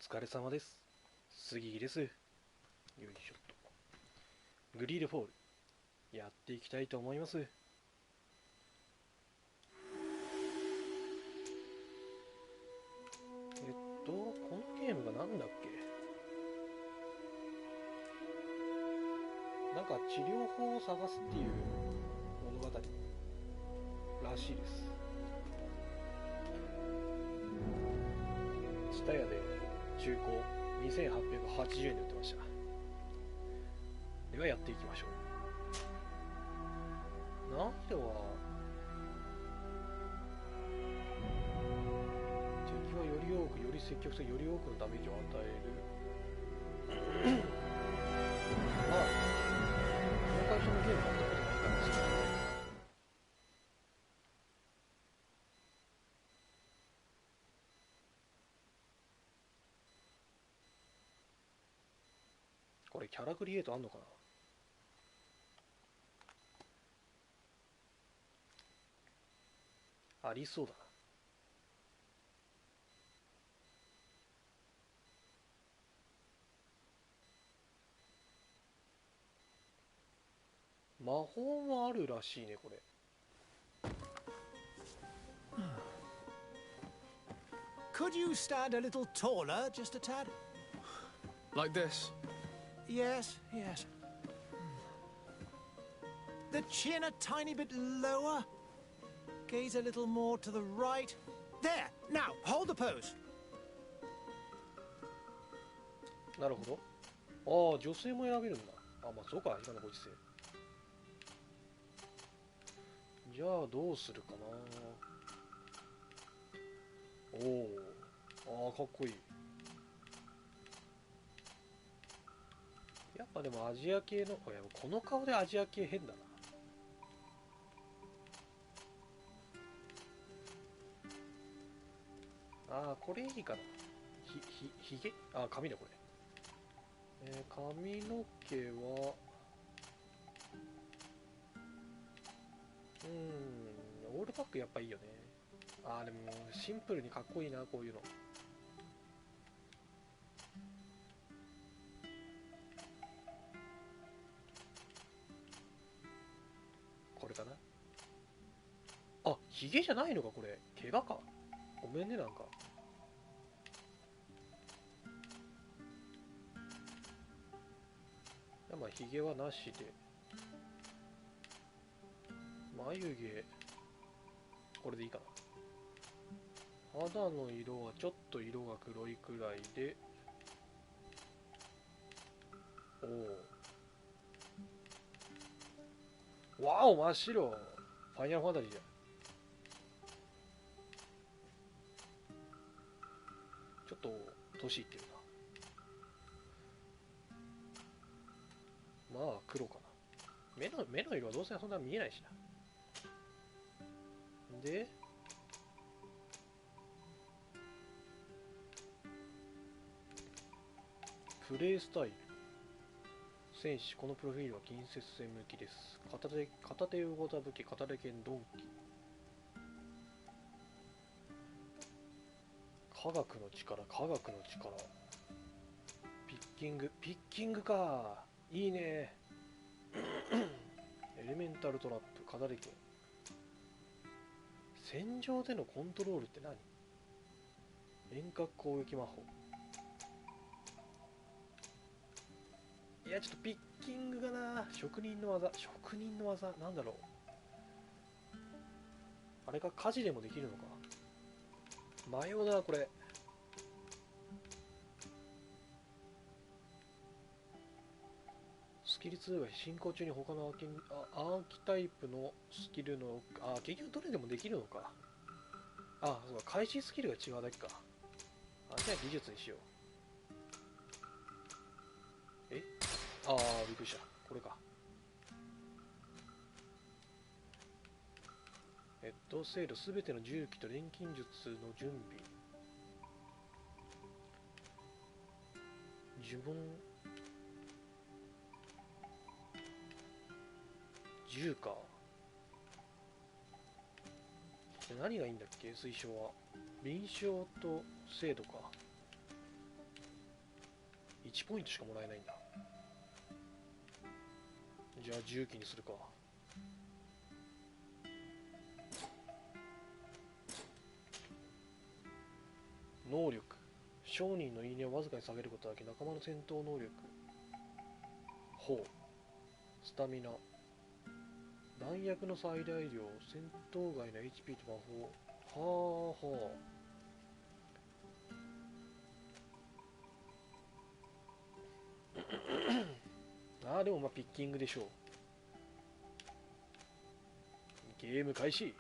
疲れ様です。スギギです。よいしょっと。グリードフォール、やっていきたいと思います。このゲームがなんだっけ。なんか治療法を探すっていう物語らしいです。ツタヤで中古2880円で売ってました。ではやっていきましょう。難易度は敵はより多くより積極的より多くのダメージを与えるまあこの会社のゲームはやったことないかもしれない。これキャラクリエイトあんのかな。ありそうだな。魔法もあるらしいねこれ。Could you stand a little taller, just a tad? Like this? Yes, yes. The chin a tiny bit lower. Gaze a little more to the right. There! Now, hold the pose. なるほど。ああ、女性も選べるんだ。あ、まあそうか、今のご時世。じゃあどうするかな。おお、ああかっこいい。やっぱでもアジア系の、いやこの顔でアジア系変だな。ああこれいいかな。ひげ、ああ髪だこれ。髪の毛はオールバックやっぱいいよね。ああでもシンプルにかっこいいなこういうの。これかな。あ、ヒゲじゃないのかこれ。怪我か。ごめんねなんか。まあヒゲはなしで。眉毛これでいいかな。肌の色はちょっと色が黒いくらいで。おお、わお真っ白。ファイナルファンタジーじゃん。ちょっと年いってるな。まあ黒かな。目の色はどうせそんな見えないしな。でプレイスタイル。戦士、このプロフィールは近接戦向きです。片手魚田武器、片手剣鈍器。科学の力。ピッキングか。いいね。エレメンタルトラップ、片手剣。戦場でのコントロールって何。遠隔攻撃魔法。いやちょっとピッキングがな。職人の技なんだろう。あれが火事でもできるのか。迷うなこれ。スキル2は進行中に他のアーキタイプのスキルの結局どれでもできるのか。そうか、開始スキルが違うだけか。じゃあ技術にしよう。びっくりした。これか。制度すべての銃器と錬金術の準備。呪文。銃か。何がいいんだっけ推奨は。臨床と精度か。1ポイントしかもらえないんだ。じゃあ重機にするか。能力、商人のいいねをわずかに下げることだけ。仲間の戦闘能力、砲、スタミナ、弾薬の最大量、戦闘外の HP と魔法。はあはあ。ああ、でもまあピッキングでしょう。ゲーム開始。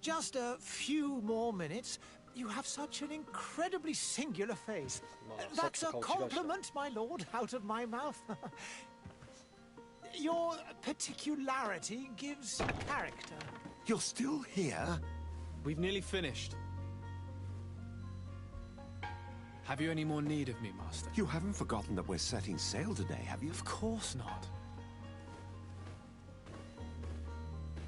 Just a few more minutes. You have such an incredibly singular face. That's a compliment, my lord, out of my mouth. Your particularity gives character. You're still here? We've nearly finished. Have you any more need of me, Master? You haven't forgotten that we're setting sail today, have you? Of course not.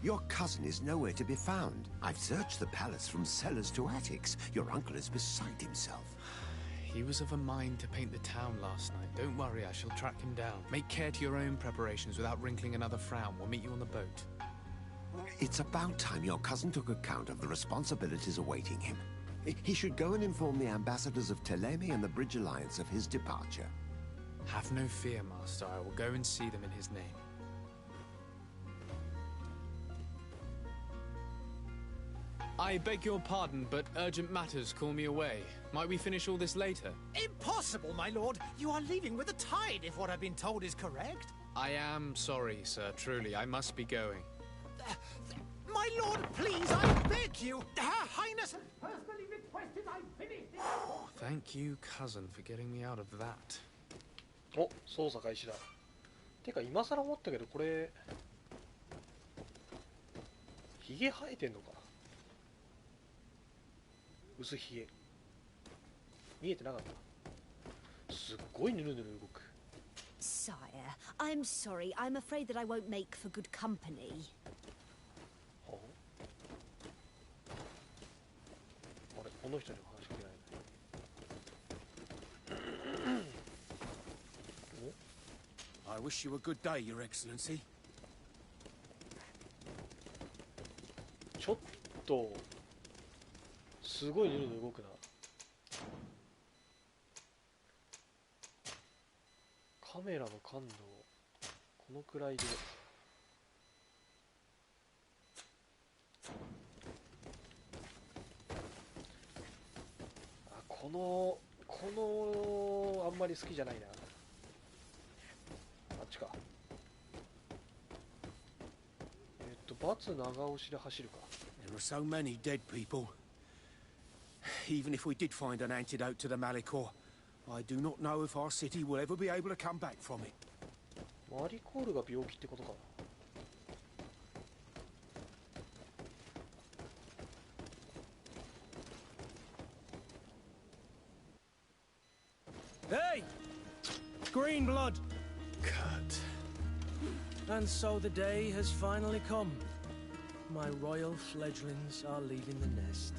Your cousin is nowhere to be found. I've searched the palace from cellars to attics. Your uncle is beside himself. He was of a mind to paint the town last night. Don't worry, I shall track him down. Make care to your own preparations without wrinkling another frown. We'll meet you on the boat. It's about time your cousin took account of the responsibilities awaiting him. He should go and inform the ambassadors of Telemi and the Bridge Alliance of his departure. Have no fear, Master. I will go and see them in his name. I beg your pardon, but urgent matters call me away. Might we finish all this later? Impossible, my lord. You are leaving with the tide, if what I've been told is correct. I am sorry, sir. Truly, I must be going. My lord, please, I beg you. Her Highness has personally requested I finish this. Thank you, cousin, for getting me out of that. お、操作開始だ。てか今更思ったけど、これヒゲ生えてんのか。薄ひげ見えてなかった。すっごいヌルヌル動く。 Sire, I'm sorry. I'm afraid that I won't make for good company. はあ、あれ、この人に話しかけない。I wish you a good day, Your Excellency. ちょっとすごいヌルヌル動くな。カメラの感度このくらいで。あ、このあんまり好きじゃないな。あっちか。バツ長押しで走るか。 There are so many dead people. Even if we did find an antidote to the Malicor, I do not know if our city will ever be able to come back from it. マリコールが病気ってことかな。 Hey! Green blood! Kurt. And so the day has finally come. My royal fledglings are leaving the nest.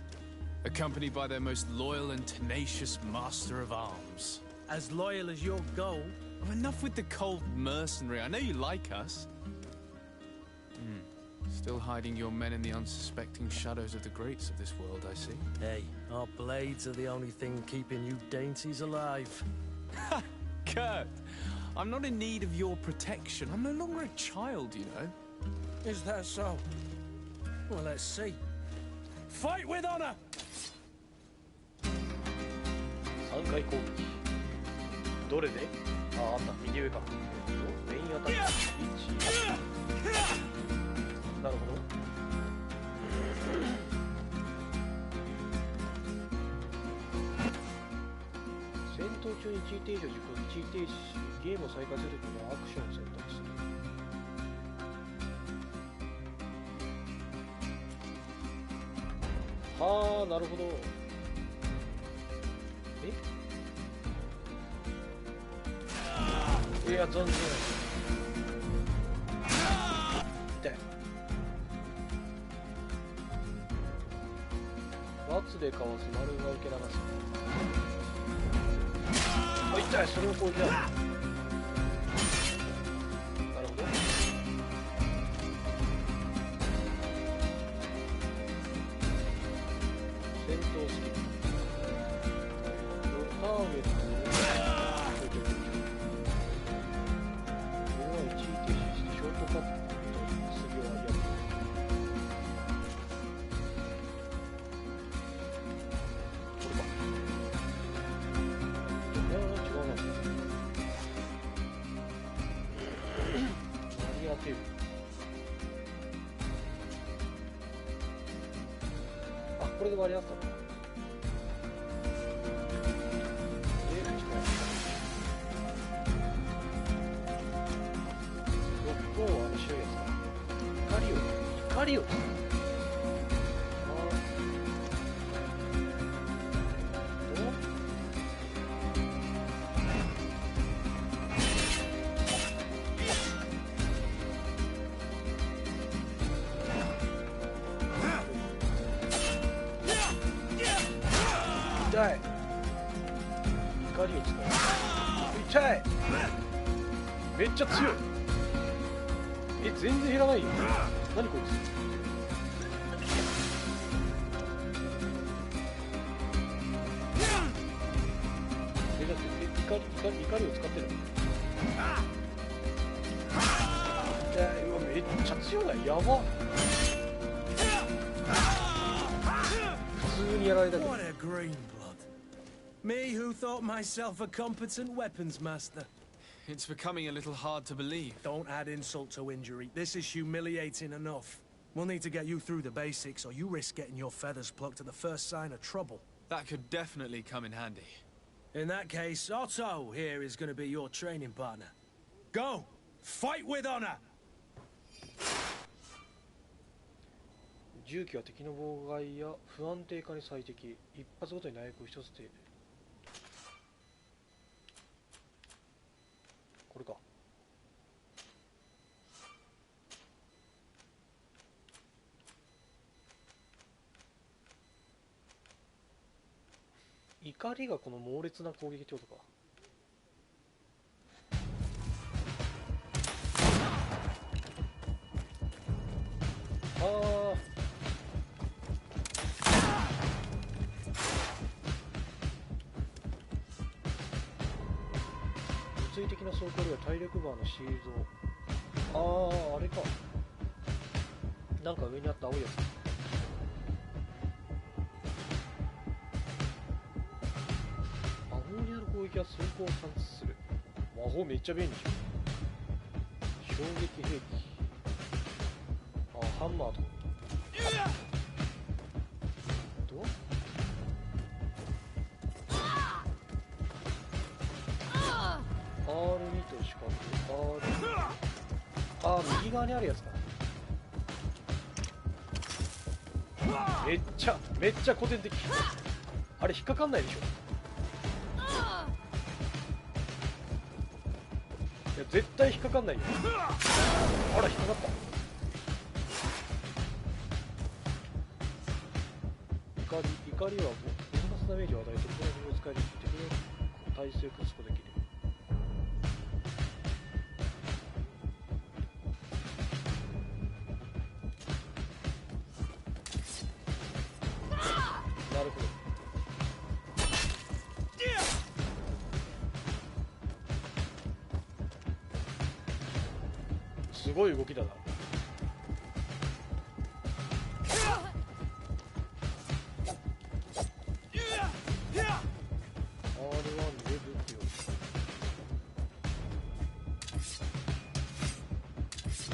Accompanied by their most loyal and tenacious master of arms. As loyal as your goal. Oh, enough with the cold mercenary. I know you like us. Still hiding your men in the unsuspecting shadows of the greats of this world, I see. Hey, our blades are the only thing keeping you dainties alive. Ha! Kurt! I'm not in need of your protection. I'm no longer a child, you know. Is that so? Well, let's see. Fight with honor! 3回攻撃。どれで？あ、あった。右上か。メインアタック。1。なるほど。戦闘中に一時停止を実行、一時停止し、ゲームを再開するときはアクションを選択する。はあ、なるほど。いや、残念。痛い。バツでかわす、丸が受け流す。あ、痛い、それを攻撃だ。なるほど。戦闘スキル。ターゲットをこれは一時停止してショートカットと薬を割り当てる。これか。違うな。割り当てる。あ、これで割り当てたのか。怒りを痛い。怒りを使う。痛い。めっちゃ強い。全然減らないよ。何こいつ。だって怒りを使ってる。うわ、めっちゃ強いな。やば。普通にやられたけど。 What a green blood. Me who thought myself a competent weapons master. It's becoming a little hard to believe. Don't add insult to injury. This is humiliating enough. We'll need to get you through the basics, or you risk getting your feathers plucked at the first sign of trouble. That could definitely come in handy. In that case, Otto here is going to be your training partner. Go! Fight with honor! 銃器は敵の妨害や不安定化に最適。一発ごとに内力を一つで。これか。怒りがこの猛烈な攻撃ってことか。ああ。物理的な走行では体力バーのシールド。ああ、あれか。なんか上にあった青いやつ。魔法による攻撃は走行を感知する。魔法めっちゃ便利じゃん。衝撃兵器。あ、ハンマーとか。R2 と四角。あ、右側にあるやつか。めっちゃ古典的。あれ引っかかんないでしょ。いや絶対引っかかんないよ。あら引っかかった。怒りはボーナスダメージを与えて敵の武を使い敵の体勢を崩すことができる。なるほど。すごい動きだな。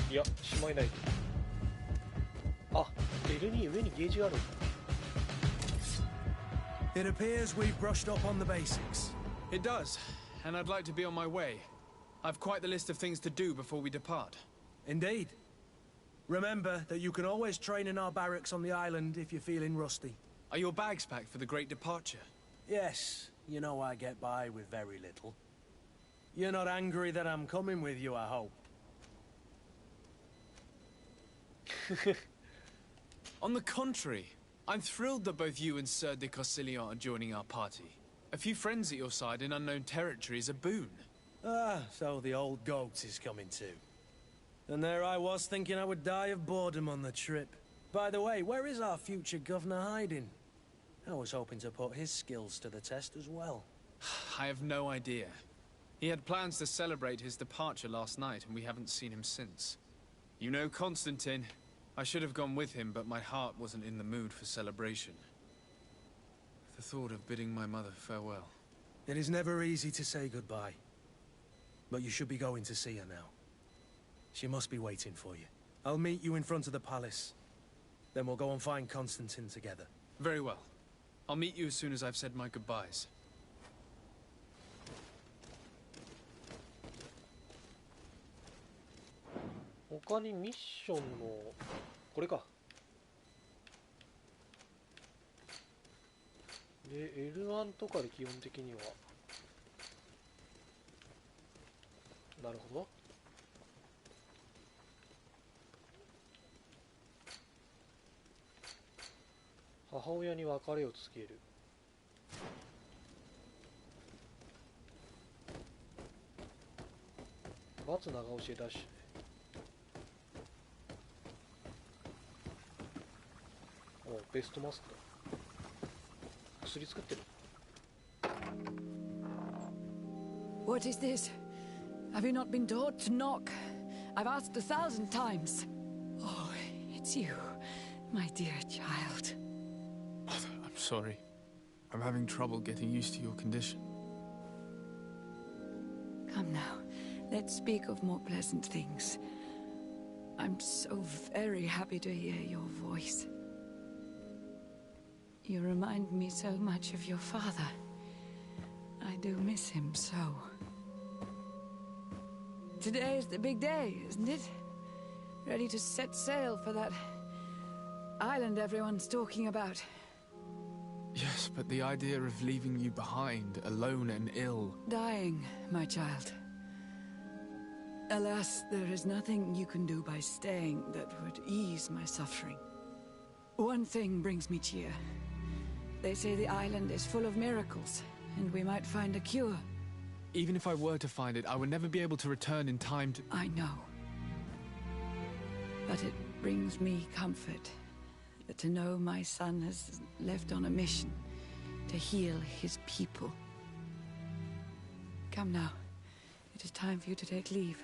いや、しまいない。あ、L2上にゲージがある。It appears we've brushed up on the basics. It does, and I'd like to be on my way. I've quite the list of things to do before we depart. Indeed. Remember that you can always train in our barracks on the island if you're feeling rusty. Are your bags packed for the great departure? Yes, you know I get by with very little. You're not angry that I'm coming with you, I hope. On the contrary, I'm thrilled that both you and Sir de Corsilion are joining our party. A few friends at your side in unknown territory is a boon. Ah, so the old goat is coming too. And there I was thinking I would die of boredom on the trip. By the way, where is our future governor hiding? I was hoping to put his skills to the test as well. I have no idea. He had plans to celebrate his departure last night, and we haven't seen him since. You know Constantine. I should have gone with him, but my heart wasn't in the mood for celebration. The thought of bidding my mother farewell. It is never easy to say goodbye. But you should be going to see her now. She must be waiting for you. I'll meet you in front of the palace. Then we'll go and find Constantine together. Very well. I'll meet you as soon as I've said my goodbyes. 他にミッションのこれか。で L1 とかで基本的にはなるほど。母親に別れを告げる。罰長教えダッシュ。お、ベストマスクだ。薬作ってる。What is this? Have you not been taught to knock? I've asked 1,000 times. Oh, it's you, my dear child. Mother, I'm sorry. I'm having trouble getting used to your condition. Come now, let's speak of more pleasant things. I'm so very happy to hear your voice. You remind me so much of your father. I do miss him so. Today is the big day, isn't it? Ready to set sail for that island everyone's talking about. Yes, but the idea of leaving you behind, alone and ill... Dying, my child. Alas, there is nothing you can do by staying that would ease my suffering. One thing brings me cheer. They say the island is full of miracles, and we might find a cure. Even if I were to find it, I would never be able to return in time to... I know. But it brings me comfort to know my son has left on a mission to heal his people. Come now. It is time for you to take leave.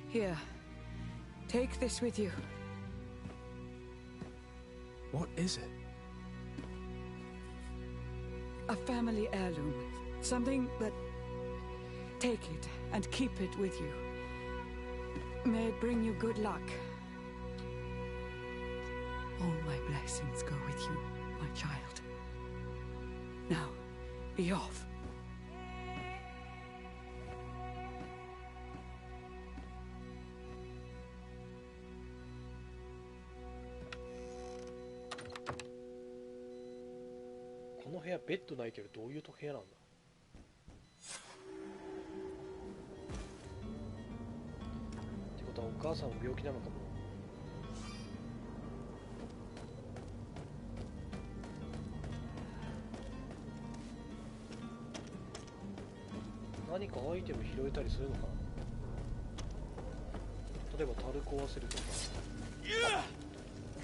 Here. Take this with you. What is it? A family heirloom. Something that... Take it and keep it with you. May it bring you good luck. All my blessings go with you, my child. Now, be off.この部屋ベッドないけどどういう部屋なんだ。ってことはお母さんも病気なのかも。何かアイテム拾えたりするのかな。例えば樽壊せるとか。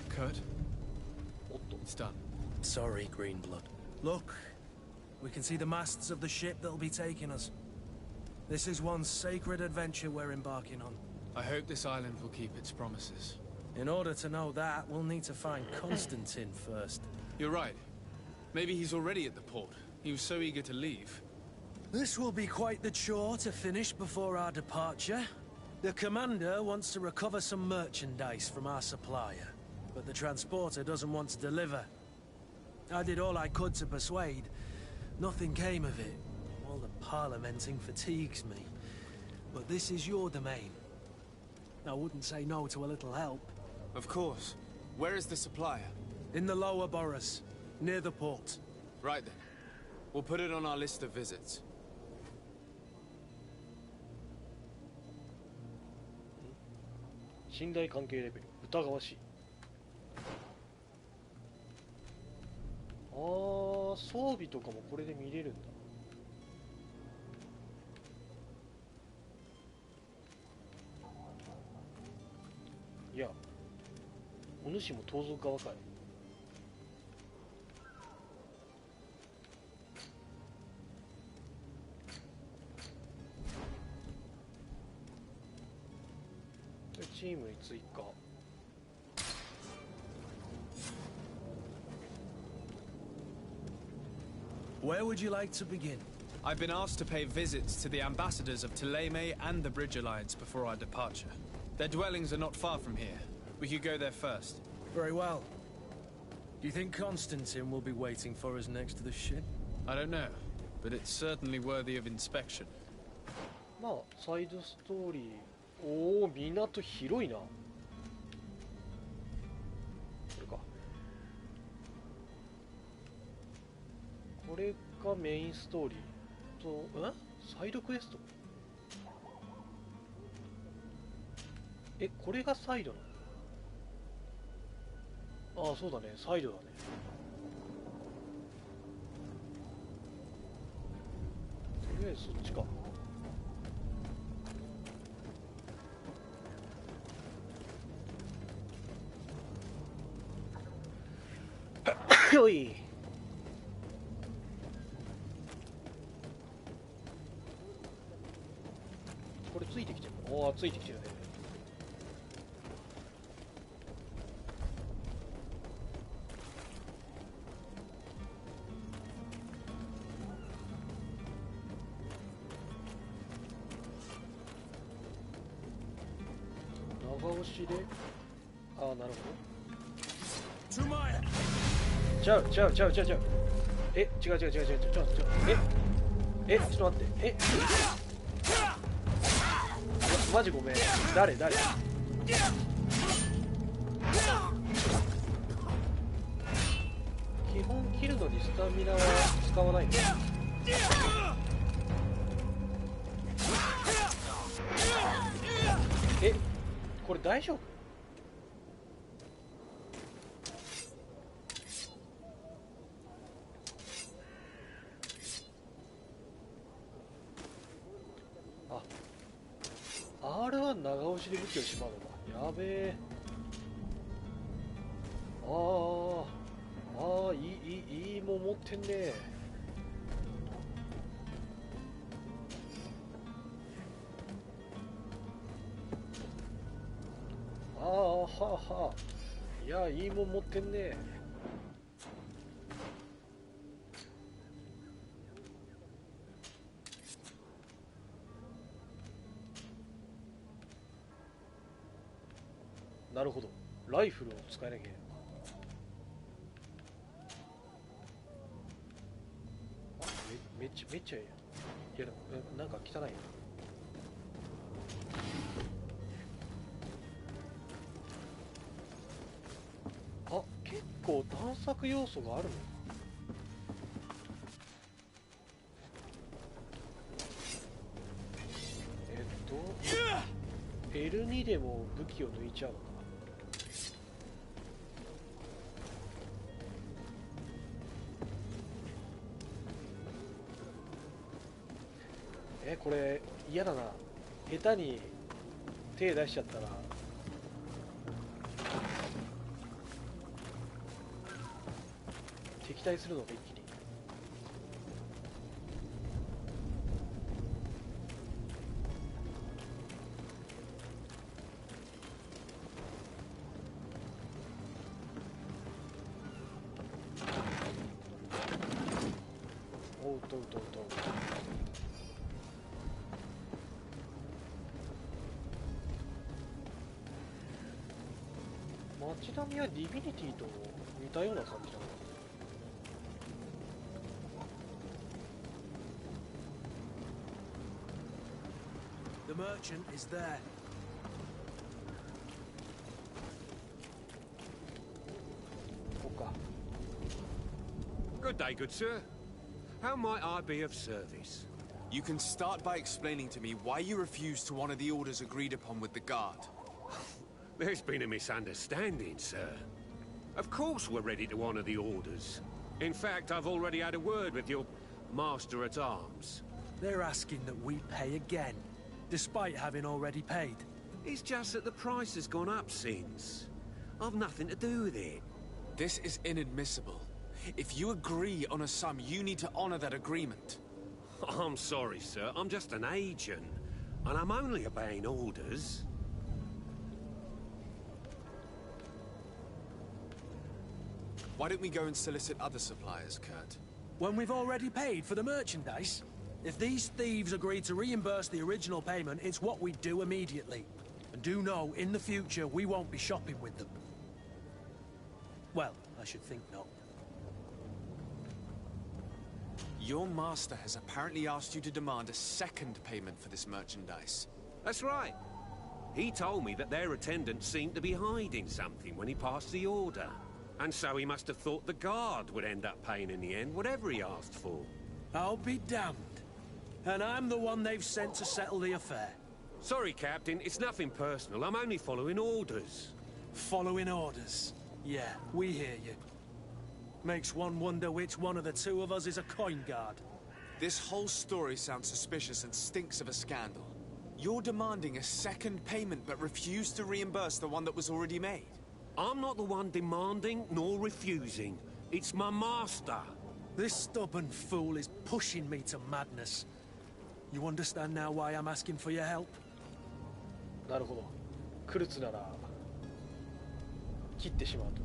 Kurt? おっと。It's done. Sorry, Greenblood. Look, we can see the masts of the ship that'll be taking us. This is one sacred adventure we're embarking on. I hope this island will keep its promises. In order to know that, we'll need to find Constantine first. You're right. Maybe he's already at the port. He was so eager to leave. This will be quite the chore to finish before our departure. The commander wants to recover some merchandise from our supplier, but the transporter doesn't want to deliver. I did all I could to persuade. Nothing came of it. All the parliamenting fatigues me. But this is your domain. I wouldn't say no to a little help. Of course. Where is the supplier? In the lower boroughs, near the port. Right then. We'll put it on our list of visits. 信頼関係レベル疑わしい。あー、装備とかもこれで見れるんだ。いや、お主も盗賊側かい。チームに追加。Where would you like to begin? I've been asked to pay visits to the ambassadors of Thélème and the Bridge Alliance before our departure. Their dwellings are not far from here. We could go there first. Very well. Do you think Constantine will be waiting for us next to the ship? I don't know, but it's certainly worthy of inspection. まあサイドストーリー。おお、港広いな。これか。これがメインストーリーと、サイドクエスト。これがサイドなの？ああ、そうだね、サイドだね。とりあえずそっちか。よい。これついてきてる。おお、ついてきてるね。長押しで、ああ、なるほど。違う。違う。ちょっと待って。マジごめん。誰基本切るのにスタミナは使わないんだ。これ大丈夫？R は長押しで武器をしまうのか。やべえ。いいもん持ってんね。いや、いいもん持ってんね。なるほど。ライフルを使えなきゃいけない。めっちゃいいや。いや、なんか汚いな。結構探索要素があるの。L2 でも武器を抜いちゃうのか。これ嫌だな。下手に手出しちゃったら敵対するのが一気に。街並みはディビニティと似たような感じなのか。The merchant is there. Good day, good sir. How might I be of service? You can start by explaining to me why you refused to honor the orders agreed upon with the guard. There's been a misunderstanding, sir. Of course we're ready to honor the orders. In fact, I've already had a word with your master-at-arms. They're asking that we pay again, despite having already paid. It's just that the price has gone up since. I've nothing to do with it. This is inadmissible. If you agree on a sum, you need to honor that agreement. I'm sorry, sir. I'm just an agent. And I'm only obeying orders. Why don't we go and solicit other suppliers, Kurt? When we've already paid for the merchandise? If these thieves agree to reimburse the original payment, it's what we do immediately. And do know, in the future, we won't be shopping with them. Well, I should think not. Your master has apparently asked you to demand a second payment for this merchandise. That's right. He told me that their attendant seemed to be hiding something when he passed the order. And so he must have thought the guard would end up paying in the end, whatever he asked for. I'll be damned. And I'm the one they've sent to settle the affair. Sorry, Captain, it's nothing personal. I'm only following orders. Following orders? Yeah, we hear you. Makes one wonder which one of the two of us is a coin guard. This whole story sounds suspicious and stinks of a scandal. You're demanding a second payment but refuse to reimburse the one that was already made. I'm not the one demanding nor refusing. It's my master. This stubborn fool is pushing me to madness. You understand now why I'm asking for your help? なるほど。クルツなら切ってしまうと。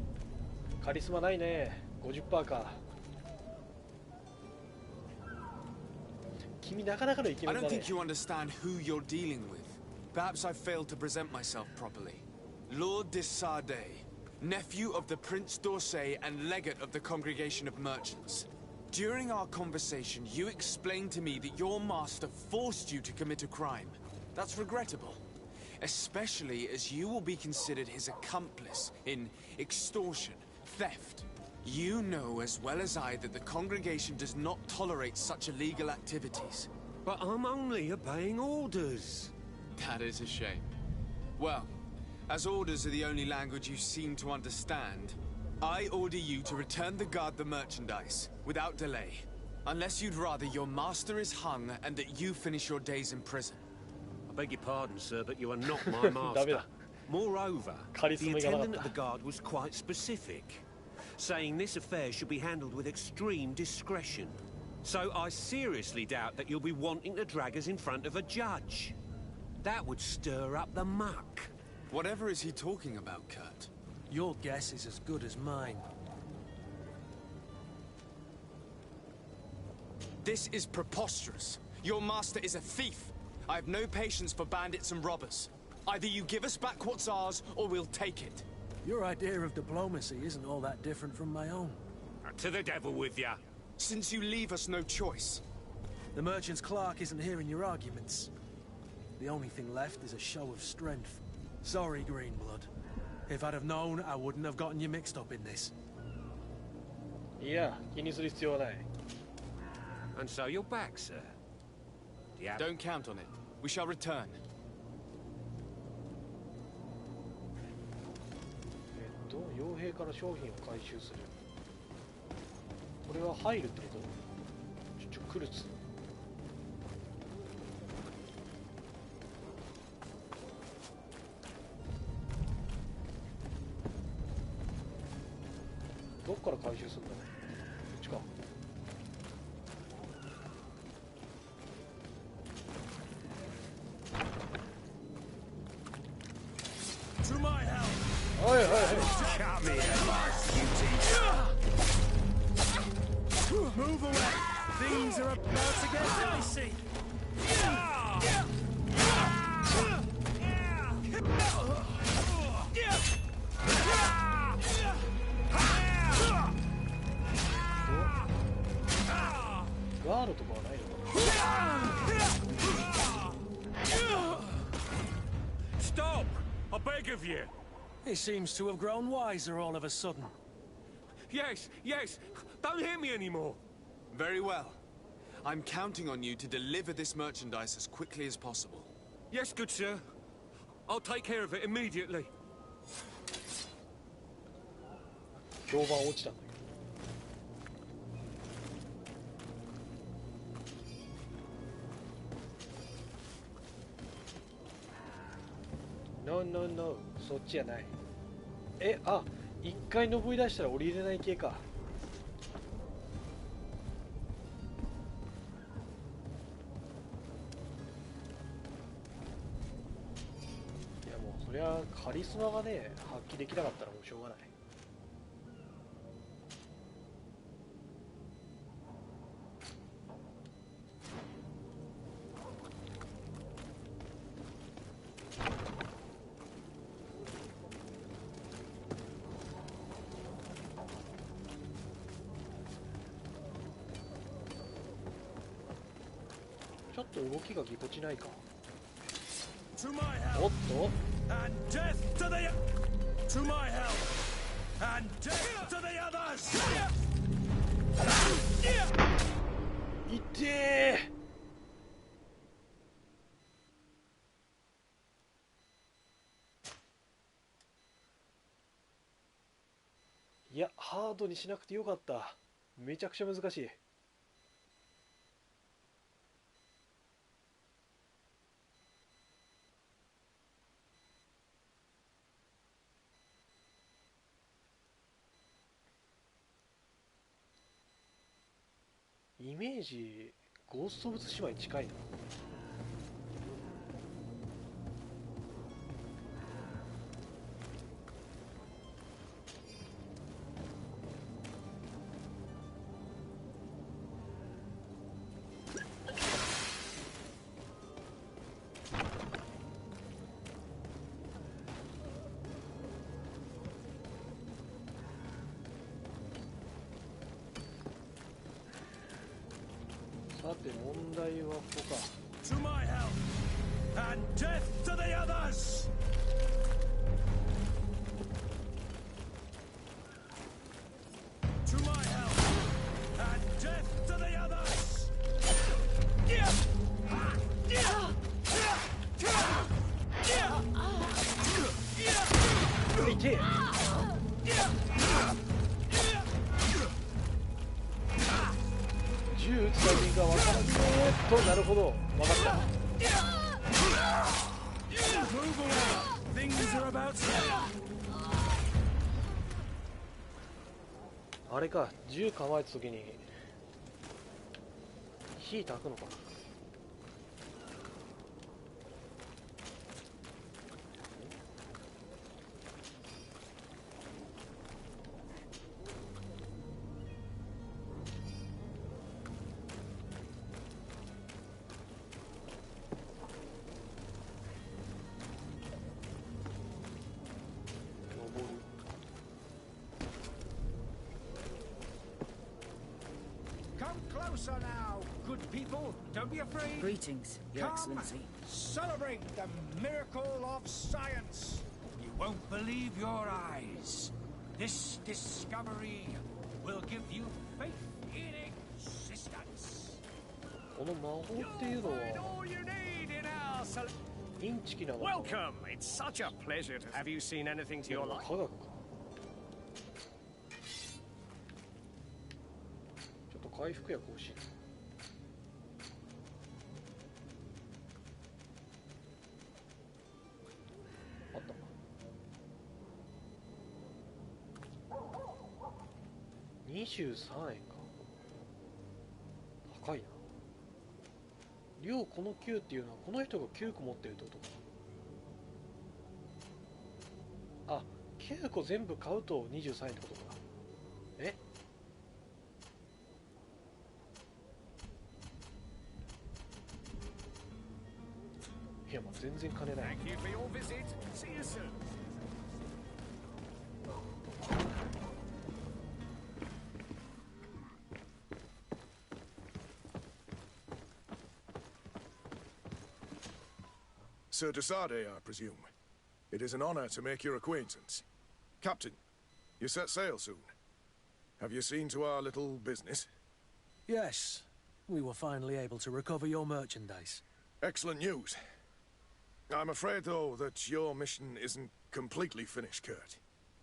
カリスマないね。50% か。君なかなかのイケメンだね。 I don't think you understand who you're dealing with. Perhaps I failed to present myself properly. Lord de Sardet, nephew of the Prince d'Orsay and legate of the Congregation of Merchants. During our conversation, you explained to me that your master forced you to commit a crime. That's regrettable, especially as you will be considered his accomplice in extortion, theft. You know as well as I that the congregation does not tolerate such illegal activities. But I'm only obeying orders. That is a shame. Well, as orders are the only language you seem to understand, I order you to return the guard the merchandise, without delay. Unless you'd rather your master is hung and that you finish your days in prison. I beg your pardon, sir, but you are not my master. Moreover, the attendant at the guard was quite specific, saying this affair should be handled with extreme discretion. So I seriously doubt that you'll be wanting to drag us in front of a judge. That would stir up the muck. Whatever is he talking about, Kurt? Your guess is as good as mine. This is preposterous. Your master is a thief. I have no patience for bandits and robbers. Either you give us back what's ours, or we'll take it. Your idea of diplomacy isn't all that different from my own. To the devil with ya. Since you leave us no choice. The merchant's clerk isn't hearing your arguments. The only thing left is a show of strength. Sorry, Greenblood. If I'd have known, I wouldn't have gotten you mixed up in this. Yeah, 気にする必要はない。 And so you're back, sir. Don't count on it. We shall return. 傭兵から商品を回収する。これは入るってこと？クルツ。どっから回収するんだろう。こっちか。To my help! はいはいはい。 Come here, Move away! Things are about to get dicey! Guard とかはないのかな。 Stop! I beg of you! He seems to have grown wiser all of a sudden. Yes, yes! Don't hit me anymore! Very well. I'm counting on you to deliver this merchandise as quickly as possible. Yes, good sir. I'll take care of it immediately. 評判落ちたんだけど。No, no, no. そっちじゃない。一回登り出したら降りれない系か。いやもうそりゃカリスマがね発揮できなかったらもうしょうがない。ちょっと動きがぎこちないか。おっといってー。いやハードにしなくてよかった。めちゃくちゃ難しい。イメージゴースト・オブ・ツシマに近いな。さて問題はここか。To my help and death to the others. To my help and death to the others. 痛え。銃撃つタイミングが分からずなるほど分かった。あれか銃構えた時に火焚くのか。Closer now, good people. Don't be afraid. Greetings, Your Excellency. Celebrate the miracle of science. You won't believe your eyes. This discovery will give you faith in existence. この魔法っていうのはインチキなのか。 Welcome. It's such a pleasure to have you seen anything to your liking. 科学か。回復薬欲しい。あった23円か。高いな。量この9っていうのはこの人が9個持ってるってことか。あ、9個全部買うと23円ってことか。え、いやもう全然金ない。 Thank you for your visit. See you soon. Sir Desade, I presume. It is an honor to make your acquaintance. Captain, you set sail soon. Have you seen to our little business? Yes. We were finally able to recover your merchandise. Excellent news. I'm afraid, though, that your mission isn't completely finished, Kurt.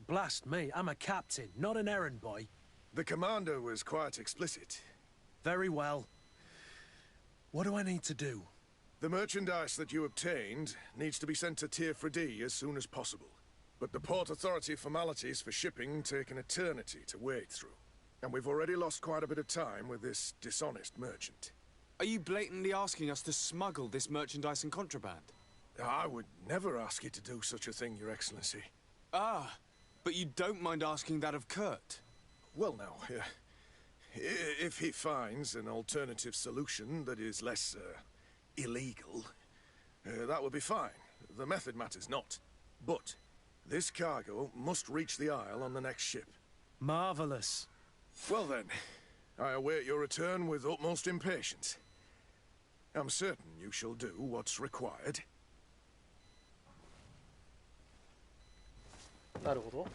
Blast me, I'm a captain, not an errand boy. The commander was quite explicit. Very well. What do I need to do? The merchandise that you obtained needs to be sent to Tier 4D as soon as possible. But the Port Authority formalities for shipping take an eternity to wade through. And we've already lost quite a bit of time with this dishonest merchant. Are you blatantly asking us to smuggle this merchandise and contraband? I would never ask you to do such a thing, Your Excellency. Ah, but you don't mind asking that of Kurt? Well now, if he finds an alternative solution that is less, illegal, that would be fine. The method matters not. But this cargo must reach the Isle on the next ship. Marvelous. Well then, I await your return with utmost impatience. I'm certain you shall do what's required. なるほど。と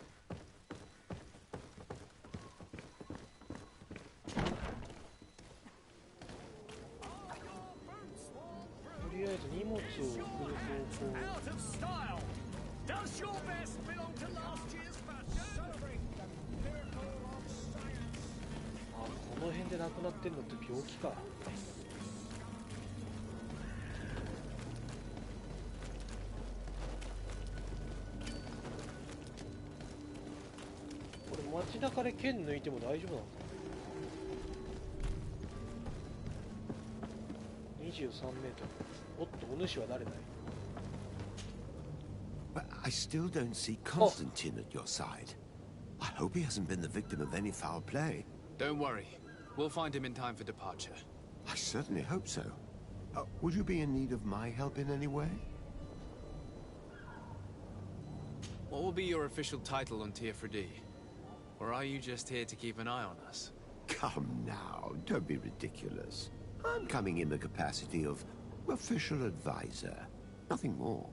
りあえず荷物を送る方法。あ、この辺で亡くなってるのって病気か。街中で剣抜いても大丈夫なのかな。23メートル。おっと、お主は誰だい。But I still don't see Constantine at your side. I hope he hasn't been the victim of any foul play. Don't worry. We'll find him in time for departure. I certainly hope so. Would you be in need of my help in any way? What will be your official title on Tier 4D? Or are you just here to keep an eye on us? Come now, don't be ridiculous. I'm coming in the capacity of official advisor, nothing more.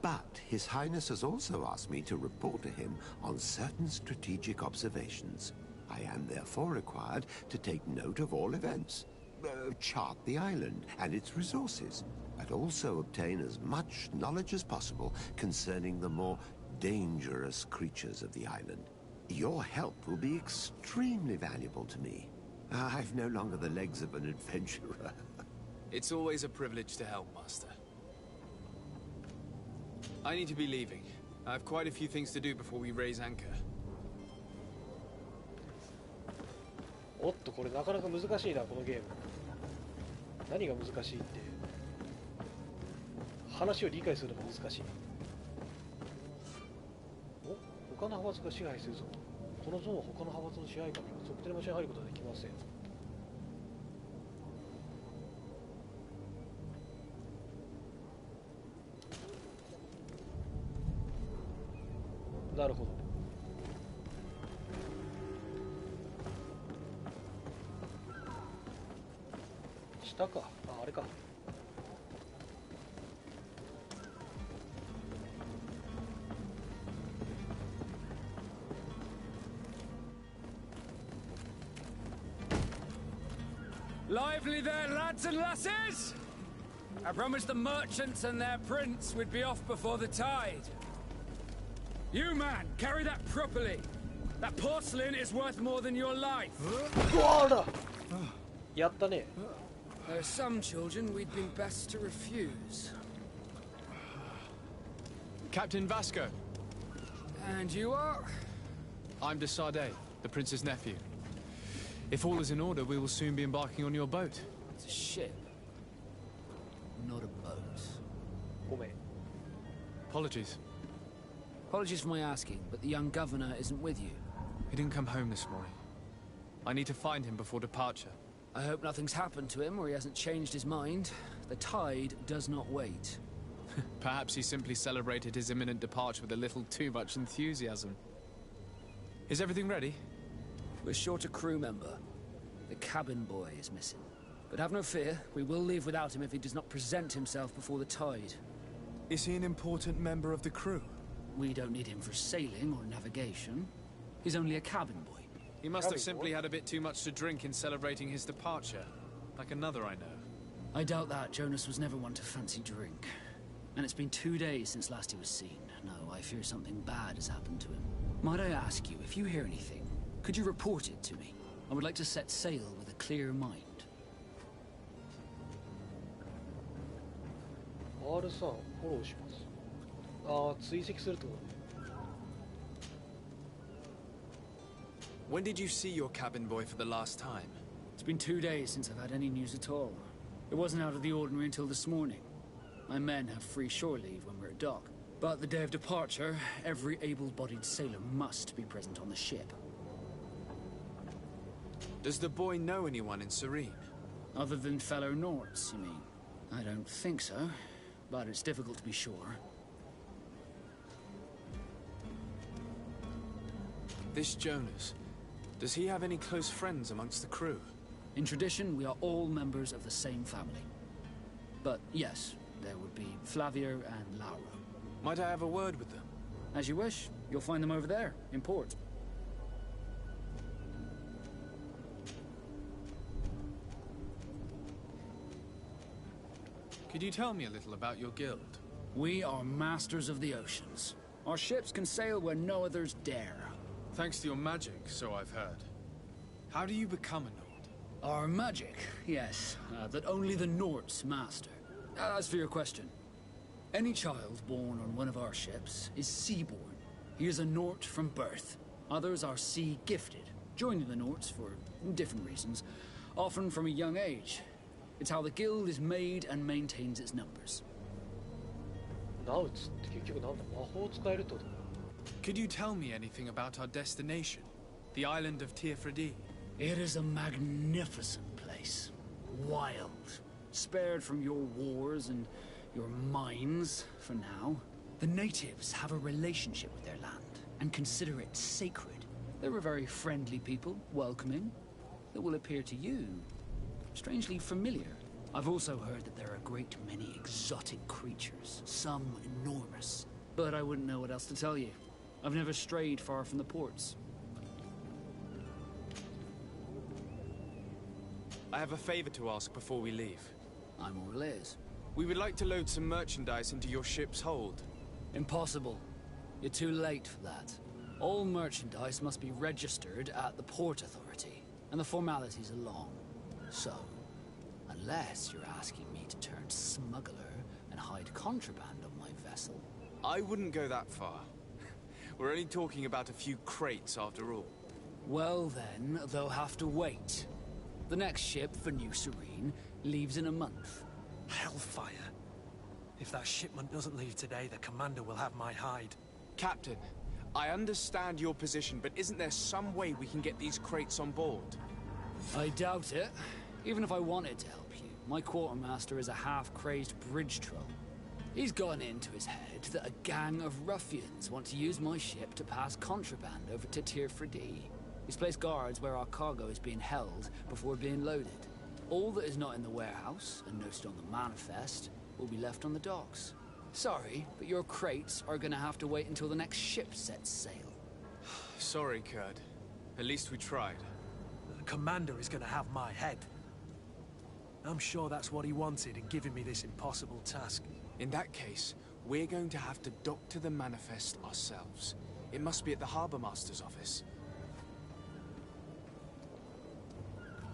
But His Highness has also asked me to report to him on certain strategic observations. I am therefore required to take note of all events, chart the island and its resources, and also obtain as much knowledge as possible concerning the more dangerous creatures of the island. Your help will be extremely valuable to me. I've no longer the legs of an adventurer. It's always a privilege to help, Master. I need to be leaving. I have quite a few things to do before we raise anchor. おっと、これなかなか難しいな、このゲーム。何が難しいって、話を理解するのが難しい。他の派閥が支配するぞ。このゾーンは他の派閥の支配下には測定の場所に入ることはできません。なるほど。下か。あ、あれか。Lively there, lads and lasses! I promised the merchants and their prince we'd be off before the tide. You, man, carry that properly. That porcelain is worth more than your life. やったね。 There are some children we'd been best to refuse. Captain Vasco. And you are? I'm de Sardet, the prince's nephew. If all is in order, we will soon be embarking on your boat. It's a ship, not a boat. ごめん。 Apologies. Apologies for my asking, but the young governor isn't with you. He didn't come home this morning. I need to find him before departure. I hope nothing's happened to him or he hasn't changed his mind. The tide does not wait. Perhaps he simply celebrated his imminent departure with a little too much enthusiasm. Is everything ready? We're short a crew member. The cabin boy is missing. But have no fear, we will leave without him if he does not present himself before the tide. Is he an important member of the crew? We don't need him for sailing or navigation. He's only a cabin boy. He must have simply had a bit too much to drink in celebrating his departure. Like another I know. I doubt that. Jonas was never one to fancy drink. And it's been 2 days since last he was seen. No, I fear something bad has happened to him. Might I ask you, if you hear anything, could you report it to me? I would like to set sail with a clear mind. R3 フォローします。ああ、追跡するってことね。When did you see your cabin boy for the last time? It's been 2 days since I've had any news at all. It wasn't out of the ordinary until this morning. My men have free shore leave when we're at dock. But the day of departure, every able-bodied sailor must be present on the ship. Does the boy know anyone in Serene? Other than fellow Norts, you mean? I don't think so, but it's difficult to be sure. This Jonas, does he have any close friends amongst the crew? In tradition, we are all members of the same family. But yes, there would be Flavio and Laura. Might I have a word with them? As you wish. You'll find them over there, in port. Could you tell me a little about your guild? We are masters of the oceans. Our ships can sail where no others dare. Thanks to your magic, so I've heard. How do you become a Nord? Our magic, yes, that only the Norts master. As for your question, any child born on one of our ships is sea-born. He is a Nort from birth. Others are sea-gifted, joining the Norts for different reasons, often from a young age. It's how the guild is made and maintains its numbers. Could you tell me anything about our destination? The island of Tirfredi? It is a magnificent place. Wild. Spared from your wars and your mines, for now. The natives have a relationship with their land and consider it sacred. They're a very friendly people, welcoming, that will appear to you strangely familiar. I've also heard that there are a great many exotic creatures, some enormous. But I wouldn't know what else to tell you. I've never strayed far from the ports. I have a favor to ask before we leave. I'm all ears. We would like to load some merchandise into your ship's hold. Impossible. You're too late for that. All merchandise must be registered at the Port Authority, and the formalities are long. So, unless you're asking me to turn smuggler and hide contraband on my vessel... I wouldn't go that far. We're only talking about a few crates after all. Well then, they'll have to wait. The next ship for New Serene leaves in a month. Hellfire. If that shipment doesn't leave today, the commander will have my hide. Captain, I understand your position, but isn't there some way we can get these crates on board? I doubt it. Even if I wanted to help you, my quartermaster is a half-crazed bridge troll. He's gotten into his head that a gang of ruffians want to use my ship to pass contraband over to Tirfredi. He's placed guards where our cargo is being held before being loaded. All that is not in the warehouse, and noted on the manifest, will be left on the docks. Sorry, but your crates are gonna have to wait until the next ship sets sail. Sorry, Kurd. At least we tried. The commander is gonna have my head. I'm sure that's what he wanted in giving me this impossible task. In that case, we're going to have to dock to the manifest ourselves. It must be at the Harbour Master's office.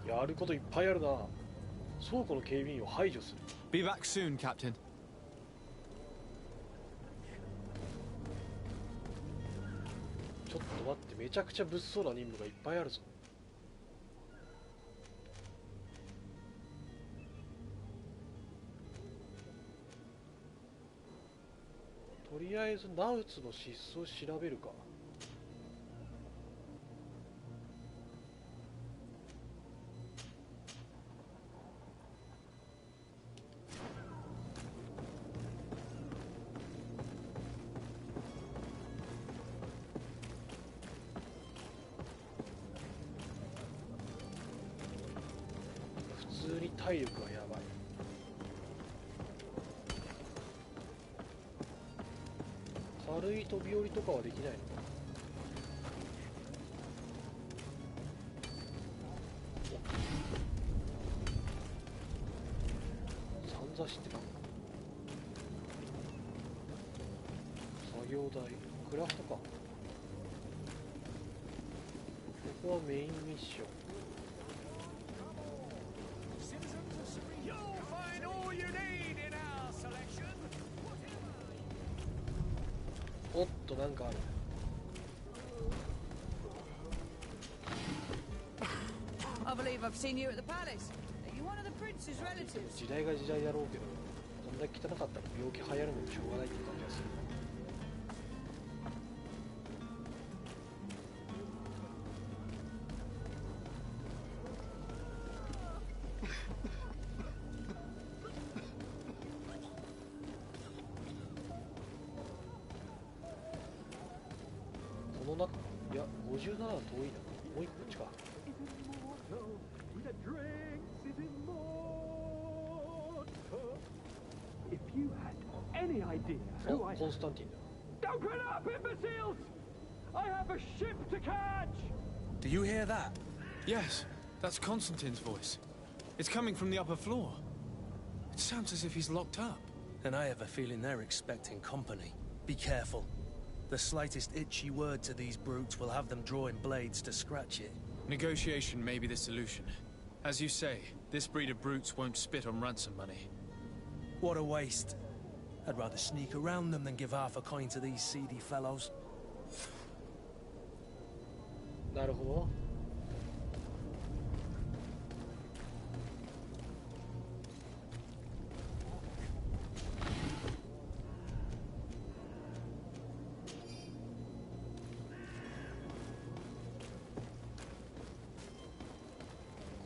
やることいっぱいあるな。倉庫の警備員を排除する。Be back soon, Captain. ちょっと待って、めちゃくちゃ物騒な任務がいっぱいあるぞ。とりあえずナウツの失踪を調べるか。普通に体力がやばい。軽い飛び降りとかはできないのか。三座してる。作業台、クラフトか。ここはメインミッション。おっと、なんかある。I believe I've seen you at the palace. Are you one of the prince's relatives? 時代が時代だろうけど、こんだけ汚かったら病気流行るのもしょうがないって感じがする。この中、いや、57は遠いな。もう一個こっちか。あ、コンスタンティンだ。Open up, imbeciles! I have a ship to catch! Do you hear that? Yes, that's Constantine's voice. It's coming from the upper floor. It sounds as if he's locked up. And I have a feeling they're expecting company. Be careful. The slightest itchy word to these brutes will have them drawing blades to scratch it. Negotiation may be the solution. As you say, this breed of brutes won't spit on ransom money. What a waste. I'd rather sneak around them than give half a coin to these seedy fellows. なるほど。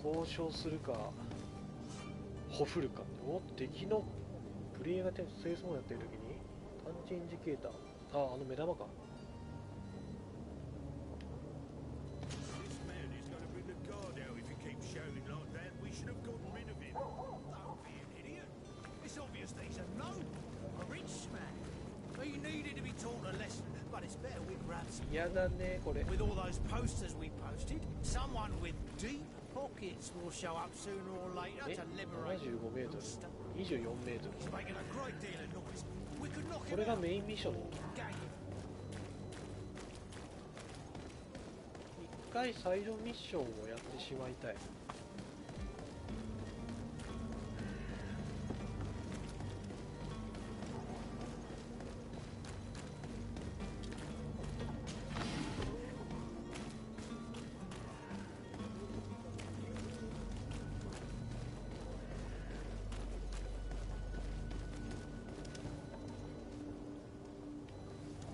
交渉するか、ほふるか。お、敵のプレイヤーが清掃をやっているときに探知インジケーター。あ、あの目玉か。嫌だね、これ。With all those posters we posted, someone with deep pockets will show up sooner or later to liberate. 75メートル、24メートル。 He's making a great deal of noise. We could knock こ him れが out. メインミッションの。 Gang him. 一回サイドミッションをやってしまいたい。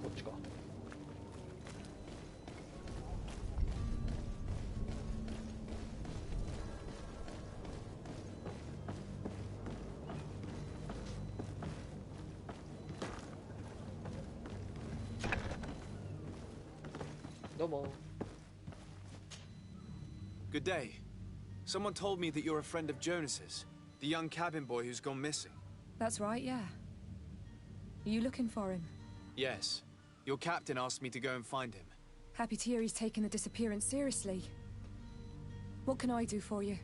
こっちか。どうも。 Good day. Someone told me that you're a friend of Jonas's, the young cabin boy who's gone missing. That's right, yeah. Are you looking for him? Yes. Your captain asked me to go and find him. Happy to hear he's taken the disappearance seriously. What can I do for you?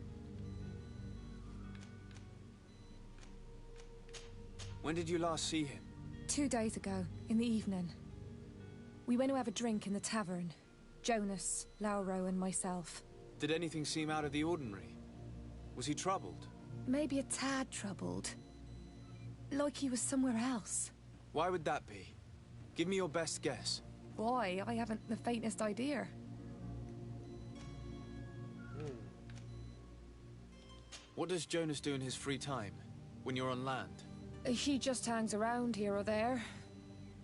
When did you last see him? 2 days ago, in the evening. We went to have a drink in the tavern. Jonas, Lauro, and myself. Did anything seem out of the ordinary? Was he troubled? Maybe a tad troubled. Like he was somewhere else. Why would that be? Give me your best guess. Why? I haven't the faintest idea. What does Jonas do in his free time, when you're on land? He just hangs around here or there.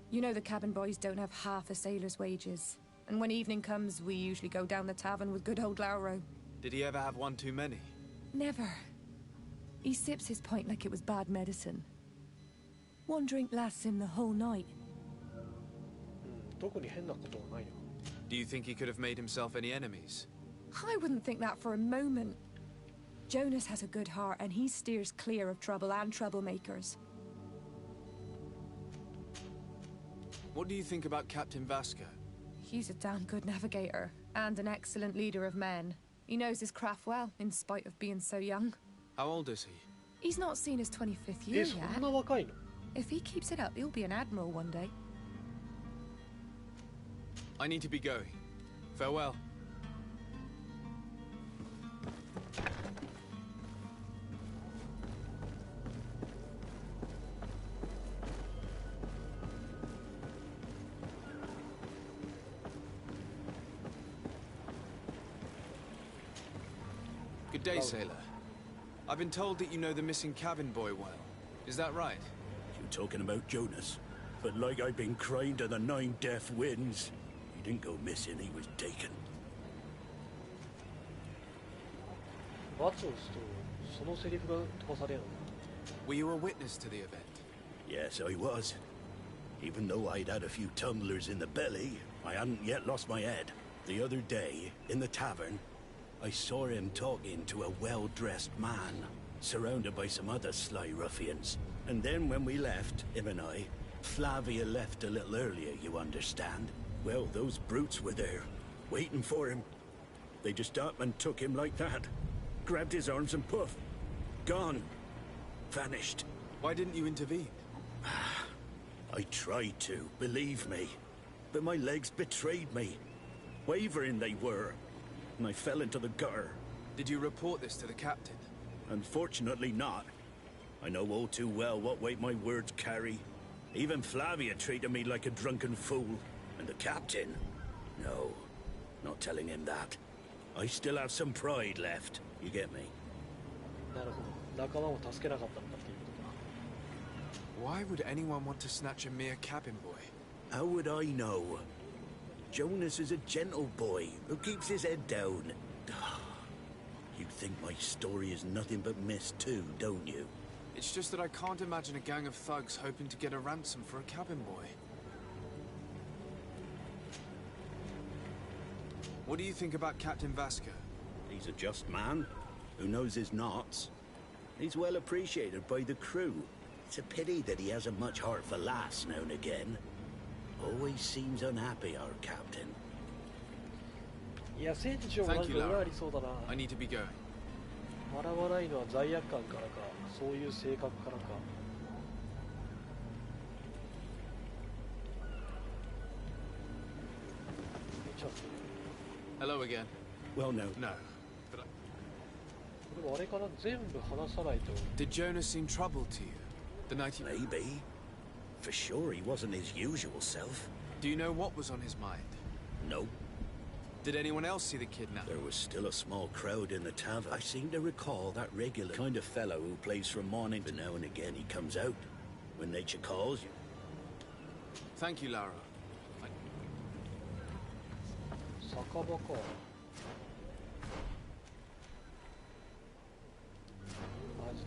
You know the cabin boys don't have half a sailor's wages. And when evening comes, we usually go down the tavern with good old Lauro. Did he ever have one too many? Never. He sips his pint like it was bad medicine. One drink lasts him the whole night. 特に変なことはないよ。 Do you think he could have made himself any enemies? I wouldn't think that for a moment. Jonas has a good heart and he steers clear of trouble and troublemakers. What do you think about Captain Vasco? He's a damn good navigator and an excellent leader of men. He knows his craft well, in spite of being so young. How old is he? He's not seen his 25th year yet. そんな若いの? If he keeps it up, he'll be an admiral one day. I need to be going. Farewell. Good day, sailor. I've been told that you know the missing cabin boy well. Is that right? You talking about Jonas? But like I've been crying to the 9 deaf winds. He didn't go missing, he was taken. バツを打つとそのセリフが飛ばされるの。 Were you a witness to the event? Yes, I was. Even though I'd had a few tumblers in the belly, I hadn't yet lost my head. The other day, in the tavern, I saw him talking to a well-dressed man, surrounded by some other sly ruffians. And then when we left, him and I, Flavia left a little earlier, you understand? Well, those brutes were there, waiting for him. They just up and took him like that. Grabbed his arms and poof. Gone. Vanished. Why didn't you intervene? I tried to, believe me. But my legs betrayed me. Wavering they were. And I fell into the gutter. Did you report this to the captain? Unfortunately not. I know all too well what weight my words carry. Even Flavia treated me like a drunken fool. And the captain? No, not telling him that. I still have some pride left. You get me? なるほど。仲間を助けなかったんだっていうことか。 Why would anyone want to snatch a mere cabin boy? How would I know? Jonas is a gentle boy who keeps his head down. You think my story is nothing but mist too, don't you? It's just that I can't imagine a gang of thugs hoping to get a ransom for a cabin boy. What do you think about Captain Vasco? He's a just man who knows his knots. He's well appreciated by the crew. It's a pity that he hasn't much heart for laughs now and again. Always seems unhappy, our captain. いや、船長もなんか裏ありそうだな。 I need to be going. 笑わないのは罪悪感からか、そういう性格からか。 Hello again. Well, no. No. But I... でもあれから全部話さないと。 Did Jonas seem troubled to you? The night he... Maybe. For sure he wasn't his usual self. Do you know what was on his mind? No. Did anyone else see the kidnap? There was still a small crowd in the tavern. I seem to recall that regular kind of fellow who plays from morning to now and again he comes out. When nature calls you. Thank you, Lara. 酒場か。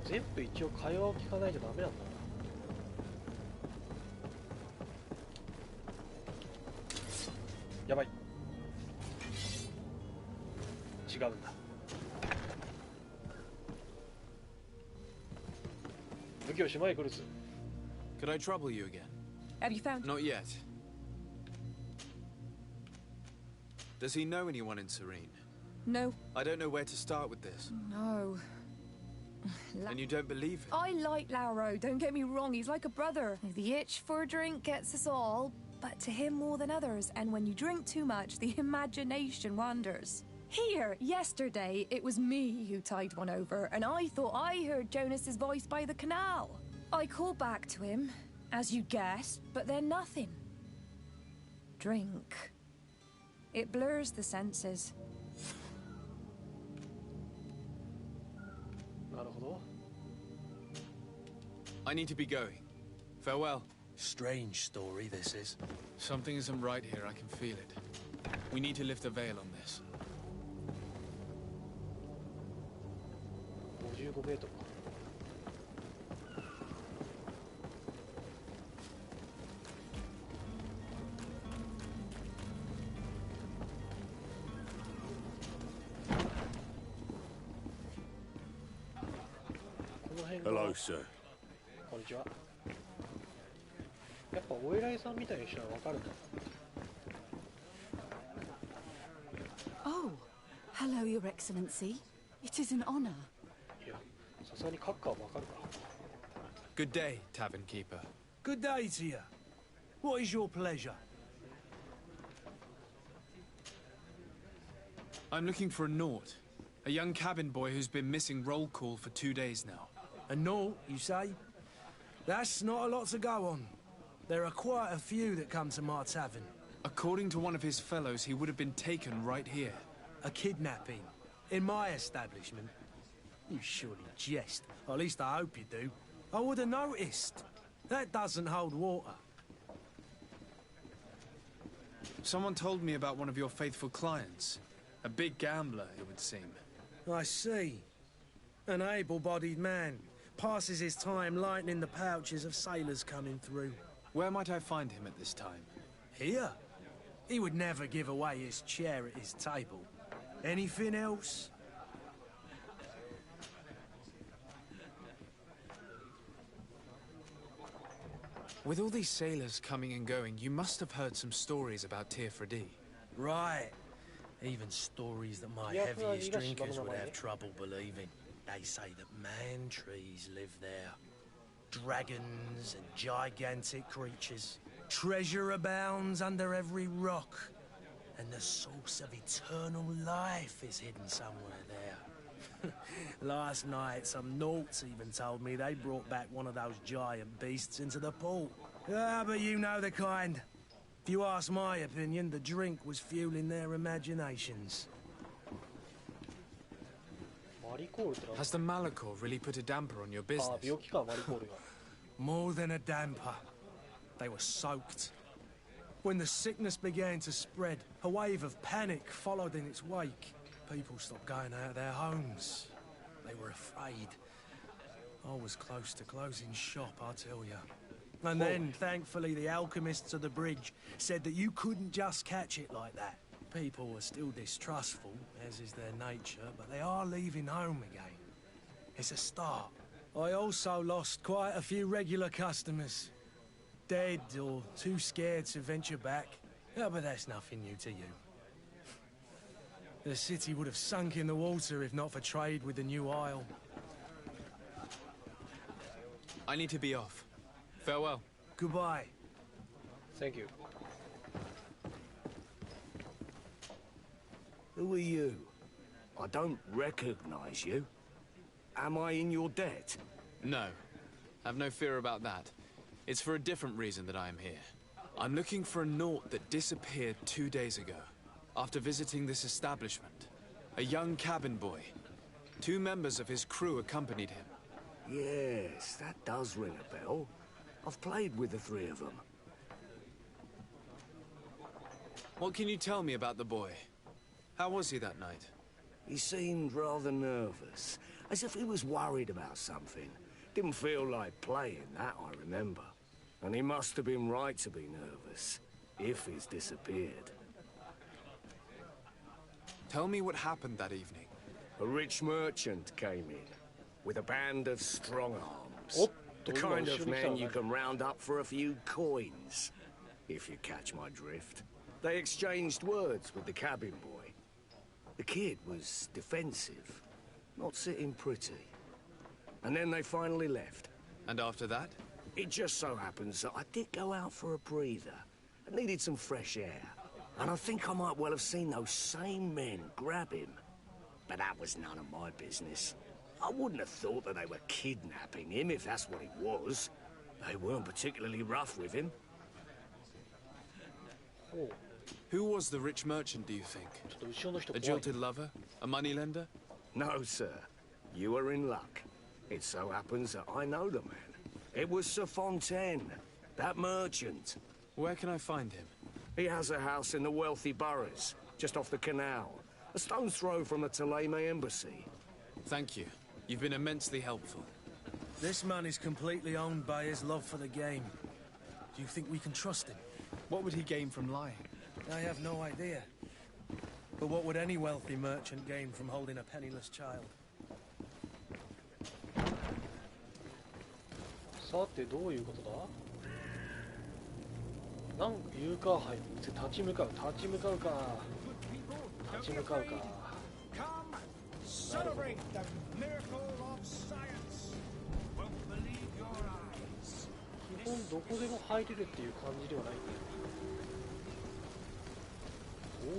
全部一応会話を聞かないとダメなんだな。やばい。違うんだ。武器をしまい来るぞ。 Could I trouble you again? Have you found... Not yet. Does he know anyone in Serene? No. I don't know where to start with this. No. And you don't believe it? I like Lauro, don't get me wrong, he's like a brother. The itch for a drink gets us all, but to him more than others, and when you drink too much, the imagination wanders. Here, yesterday, it was me who tied one over, and I thought I heard Jonas's voice by the canal. I called back to him, as you guessed, but then nothing. Drink. It blurs the senses. なるほど。 I need to be going. Farewell. Strange story, this is. Something isn't right here, I can feel it. We need to lift a veil on this. 55メートルか。Hello, sir. こんにちは。やっぱお偉いさんみたいにしたらわかるんだ。 Oh, hello, Your Excellency. It is an honor. いや、さすがに閣下はわかるか。 Good day, tavern keeper. Good day to you. What is your pleasure? I'm looking for a Naut. A young cabin boy who's been missing roll call for 2 days now. A Naut, you say? That's not a lot to go on. There are quite a few that come to my tavern. According to one of his fellows, he would have been taken right here. A kidnapping. In my establishment? You surely jest. Or at least I hope you do. I would have noticed. That doesn't hold water. Someone told me about one of your faithful clients. A big gambler, it would seem. I see. An able-bodied man. Passes his time lightening the pouches of sailors coming through. Where might I find him at this time? Here? He would never give away his chair at his table. Anything else? With all these sailors coming and going, you must have heard some stories about Teofredi. Right. Even stories that my heaviest drinkers would have trouble believing. They say that man-trees live there. Dragons and gigantic creatures. Treasure abounds under every rock. And the source of eternal life is hidden somewhere there. Last night, some Nauts even told me they brought back one of those giant beasts into the port. Ah, but you know the kind. If you ask my opinion, the drink was fueling their imaginations. Has the Malachor really put a damper on your business? More than a damper. They were soaked. When the sickness began to spread, a wave of panic followed in its wake. People stopped going out of their homes. They were afraid. I was close to closing shop, I tell you. And then, thankfully, the alchemists of the bridge said that you couldn't just catch it like that. People were still distrustful, as is their nature, but they are leaving home again. It's a start. I also lost quite a few regular customers. Dead or too scared to venture back. Yeah, but that's nothing new to you. The city would have sunk in the water if not for trade with the new isle. I need to be off. Farewell. Goodbye. Thank you. Who are you? I don't recognize you. Am I in your debt? No. Have no fear about that. It's for a different reason that I am here. I'm looking for a Naut that disappeared 2 days ago, after visiting this establishment. A young cabin boy. 2 members of his crew accompanied him. Yes, that does ring a bell. I've played with the 3 of them. What can you tell me about the boy? How was he that night? He seemed rather nervous, as if he was worried about something. Didn't feel like playing, that I remember. And he must have been right to be nervous, if he's disappeared. Tell me what happened that evening. A rich merchant came in, with a band of strong arms. The kind of men you can round up for a few coins, if you catch my drift. They exchanged words with the cabin boy. The kid was defensive, not sitting pretty. And then they finally left. And after that? It just so happens that I did go out for a breather. I needed some fresh air. And I think I might well have seen those same men grab him. But that was none of my business. I wouldn't have thought that they were kidnapping him, if that's what it was. They weren't particularly rough with him. Who was the rich merchant, do you think? A jilted lover? A moneylender? No, sir. You are in luck. It so happens that I know the man. It was Sir Fontaine, that merchant. Where can I find him? He has a house in the wealthy boroughs, just off the canal. A stone's throw from the Theleme embassy. Thank you. You've been immensely helpful. This man is completely owned by his love for the game. Do you think we can trust him? What would he gain from lying? I have no idea. But what would any wealthy merchant gain from holding a penniless child? さてどういうことだ？なんかユーカー杯立ち向かうか立ち向かうか。Celebrate the miracle of science. Won't believe your eyes. 基本どこでも入れるっていう感じではないんだよ。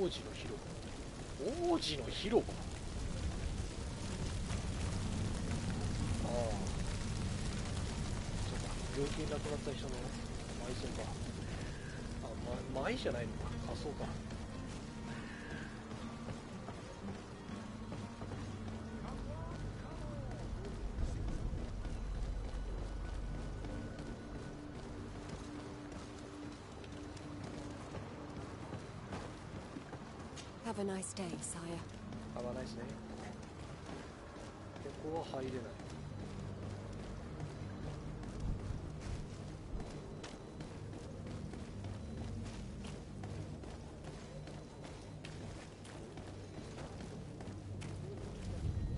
王子の広場。王子の広場。ああ。そうか。病気に亡くなった人の埋葬か。あ、埋じゃないのか。仮装か。Have a nice day, sire. Have a nice day. ここは入れない。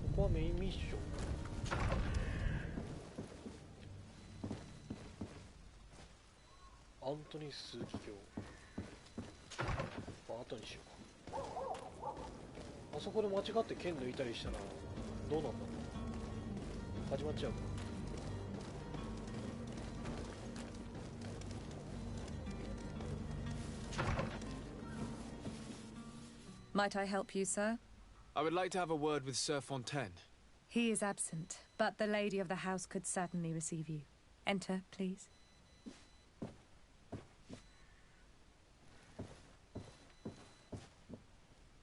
ここはメインミッション。アントニース枢機卿。まあ後にしようか。あそこで間違って剣抜いたりしたらどうなんだろう。始まっちゃうか。Might I help you, sir? I would like to have a word with Sir Fontaine. He is absent, but the lady of the house could certainly receive you. Enter, please.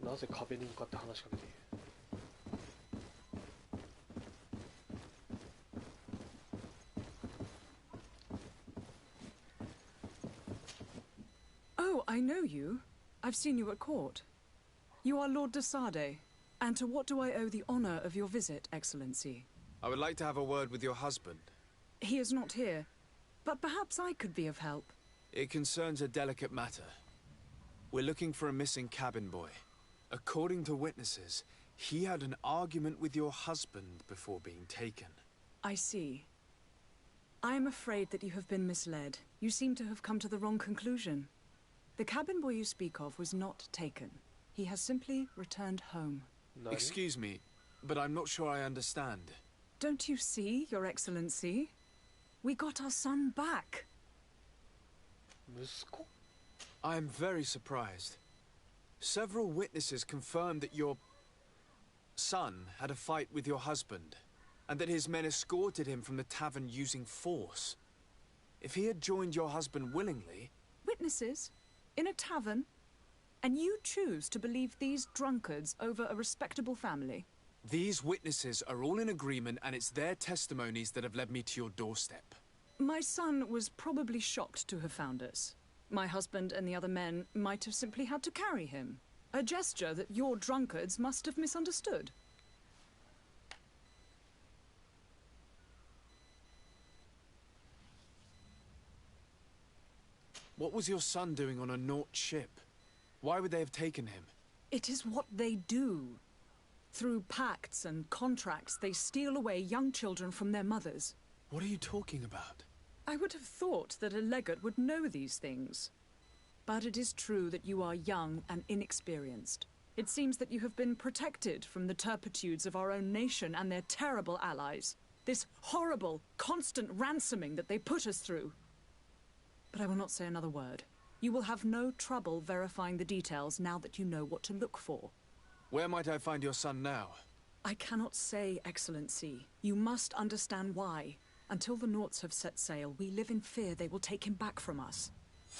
なぜ壁に向かって話しかけている。Oh, I know you. I've seen you at court. You are Lord de Sade. And to what do I owe the honor of your visit, Excellency? I would like to have a word with your husband. He is not here, but perhaps I could be of help. It concerns a delicate matter. We're looking for a missing cabin boy. According to witnesses, he had an argument with your husband before being taken. I see. I am afraid that you have been misled. You seem to have come to the wrong conclusion. The cabin boy you speak of was not taken. He has simply returned home. No. Excuse me, but I'm not sure I understand. Don't you see, Your Excellency? We got our son back. 息子? I am very surprised. Several witnesses confirmed that your son had a fight with your husband, and that his men escorted him from the tavern using force. If he had joined your husband willingly... Witnesses? In a tavern? And you choose to believe these drunkards over a respectable family? These witnesses are all in agreement, and it's their testimonies that have led me to your doorstep. My son was probably shocked to have found us. My husband and the other men might have simply had to carry him. A gesture that your drunkards must have misunderstood. What was your son doing on a Naut ship? Why would they have taken him? It is what they do. Through pacts and contracts, they steal away young children from their mothers. What are you talking about? I would have thought that a legate would know these things. But it is true that you are young and inexperienced. It seems that you have been protected from the turpitudes of our own nation and their terrible allies. This horrible, constant ransoming that they put us through. But I will not say another word. You will have no trouble verifying the details now that you know what to look for. Where might I find your son now? I cannot say, Excellency. You must understand why. Until the Nauts have set sail, we live in fear they will take him back from us.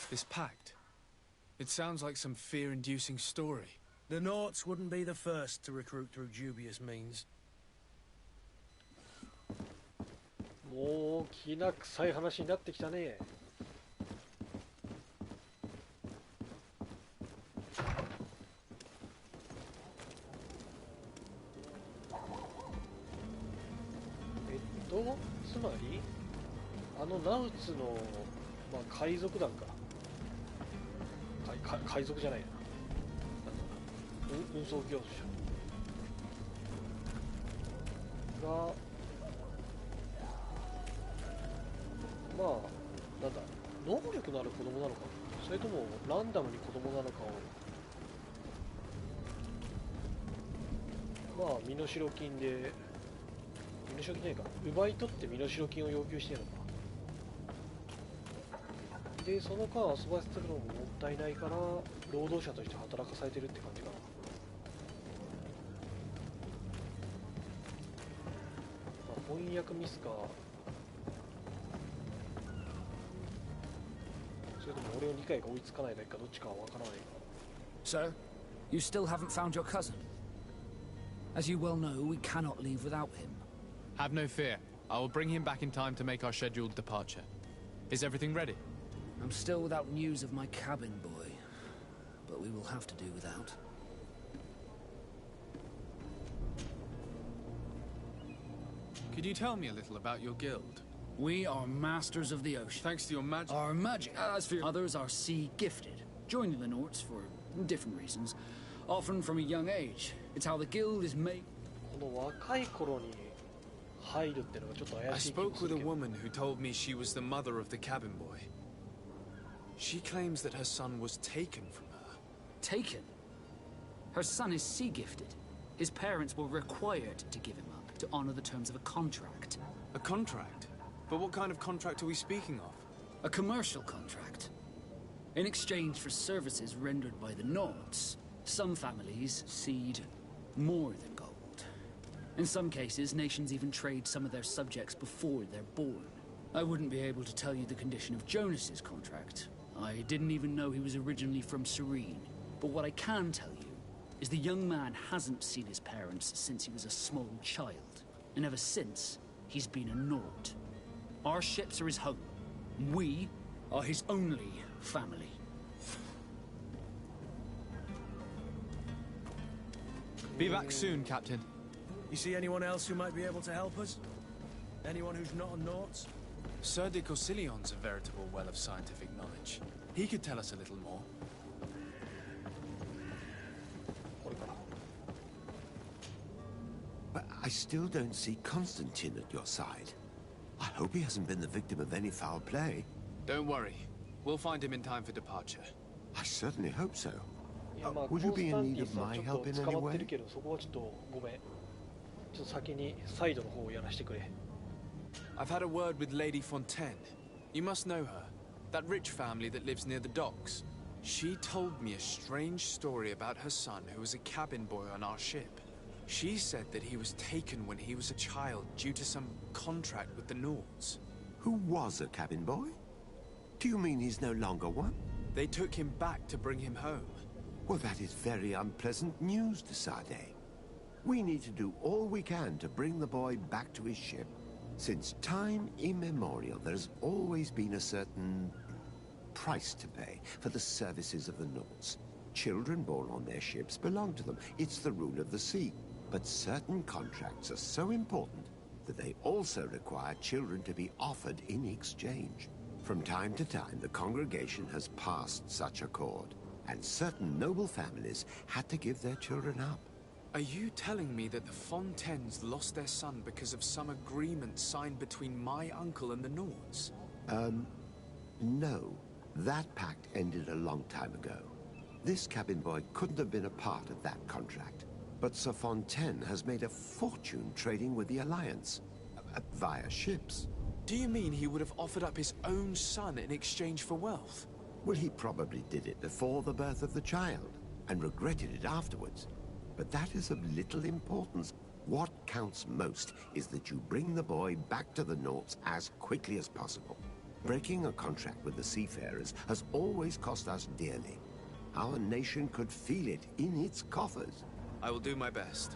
This pact? It sounds like some fear-inducing story. The Nauts wouldn't be the first to recruit through dubious means. もうきな臭い話になってきたね。つまりあのナウツの、まあ、海賊団か海賊じゃないな、運送業者がまあなんだ能力のある子供なのかそれともランダムに子供なのかをまあ身代金で身代金ないか奪い取って身代金を要求してるのかでその間遊ばせてるのももったいないから労働者として働かされてるって感じかな、まあ、翻訳ミスかそれとも俺の理解が追いつかないだけかどっちかはわからないが So, you still haven't found your cousin? As you well know, we cannot leave without him. Have no fear. I will bring him back in time to make our scheduled departure. Is everything ready? I'm still without news of my cabin boy, but we will have to do without. Could you tell me a little about your guild? We are masters of the ocean. Thanks to your magic. Our magic. As for others, are sea gifted. Joined the Norts for different reasons, often from a young age. It's how the guild is made. I spoke with a woman who told me she was the mother of the cabin boy. She claims that her son was taken from her. Taken? Her son is sea gifted. His parents were required to give him up to honor the terms of a contract. A contract? But what kind of contract are we speaking of? A commercial contract. In exchange for services rendered by the Nords, some families cede more than gold. In some cases, nations even trade some of their subjects before they're born. I wouldn't be able to tell you the condition of Jonas's contract. I didn't even know he was originally from Serene. But what I can tell you is the young man hasn't seen his parents since he was a small child. And ever since, he's been a Nord. Our ships are his home. We are his only family. Be back soon, Captain. You see anyone else who might be able to help us? Anyone who's not a Nort? Sir de Corsillion's a veritable well of scientific knowledge. He could tell us a little more. But I still don't see Constantine at your side. I hope he hasn't been the victim of any foul play. Don't worry. We'll find him in time for departure. I certainly hope so. Would you be in need of my help in any way? I've had a word with Lady Fontaine. You must know her. That rich family that lives near the docks. She told me a strange story about her son who was a cabin boy on our ship. She said that he was taken when he was a child due to some contract with the Nords. Who was a cabin boy? Do you mean he's no longer one? They took him back to bring him home. Well, that is very unpleasant news, de Sade. We need to do all we can to bring the boy back to his ship. Since time immemorial, there's always been a certain price to pay for the services of the Nords. Children born on their ships belong to them. It's the rule of the sea. But certain contracts are so important that they also require children to be offered in exchange. From time to time, the congregation has passed such accord, and certain noble families had to give their children up. Are you telling me that the Fontaines lost their son because of some agreement signed between my uncle and the Nords? No. That pact ended a long time ago. This cabin boy couldn't have been a part of that contract. But Sir Fontaine has made a fortune trading with the Alliance, via ships. Do you mean he would have offered up his own son in exchange for wealth? Well, he probably did it before the birth of the child, and regretted it afterwards. But that is of little importance. What counts most is that you bring the boy back to the Nords as quickly as possible. Breaking a contract with the seafarers has always cost us dearly. Our nation could feel it in its coffers. I will do my best.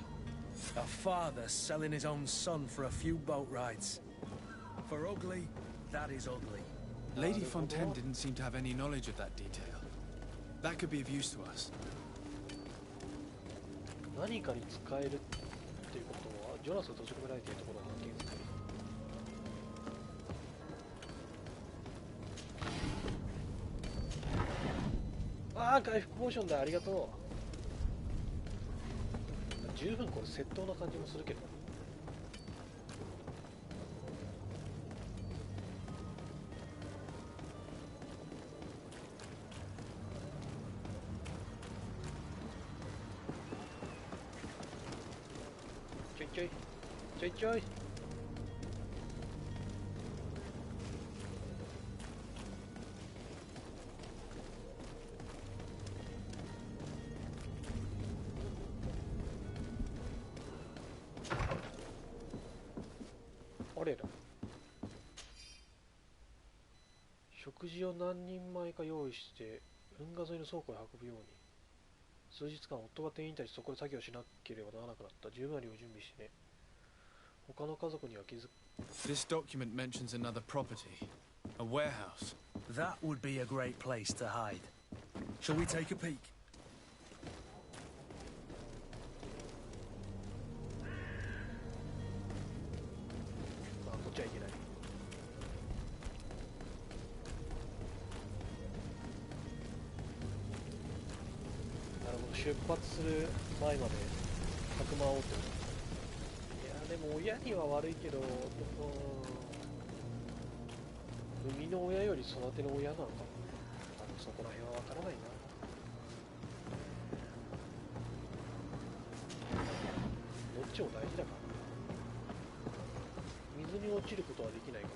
A father selling his own son for a few boat rides. For ugly, that is ugly. Lady Fontaine didn't seem to have any knowledge of that detail. That could be of use to us. 何かに使えるっていうことは、ジョナスが閉じ込められているところを発見する。ああ、回復ポーションだ、ありがとう。十分これ窃盗な感じもするけど。ちょいちょいちょいちょい。あれら。食事を何人前か用意して運河沿いの倉庫へ運ぶように。数日間夫が店員に対してそこで作業しなければならなくなった。十分な量を準備してね。他の家族には気づく。This document mentions another property, a warehouse. That would be a great place to hide. Shall we take a peek? 出発する前までかくまおうと。いやでも親には悪いけど、生みの親より育ての親なのかな。そこら辺はわからないな。どっちも大事だから。水に落ちることはできないから。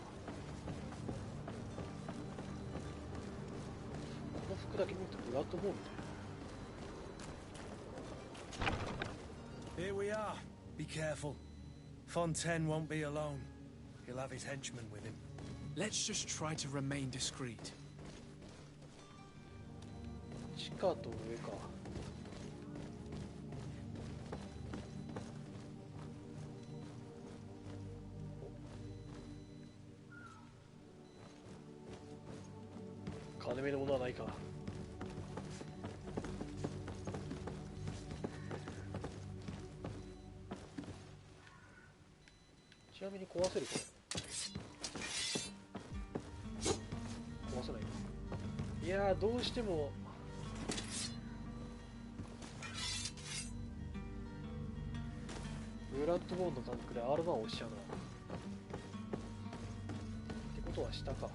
この服だけ見るとブラッドボールみたいな。Here we are. Be careful. Fontaine won't be alone. He'll have his henchmen with him. Let's just try to remain discreet. 地下と上か。金目のものはないか。ちなみに壊せるか。壊せない。いやー、どうしてもブラッドボーンのタンクで R1 を押しちゃうな。ってことは下か。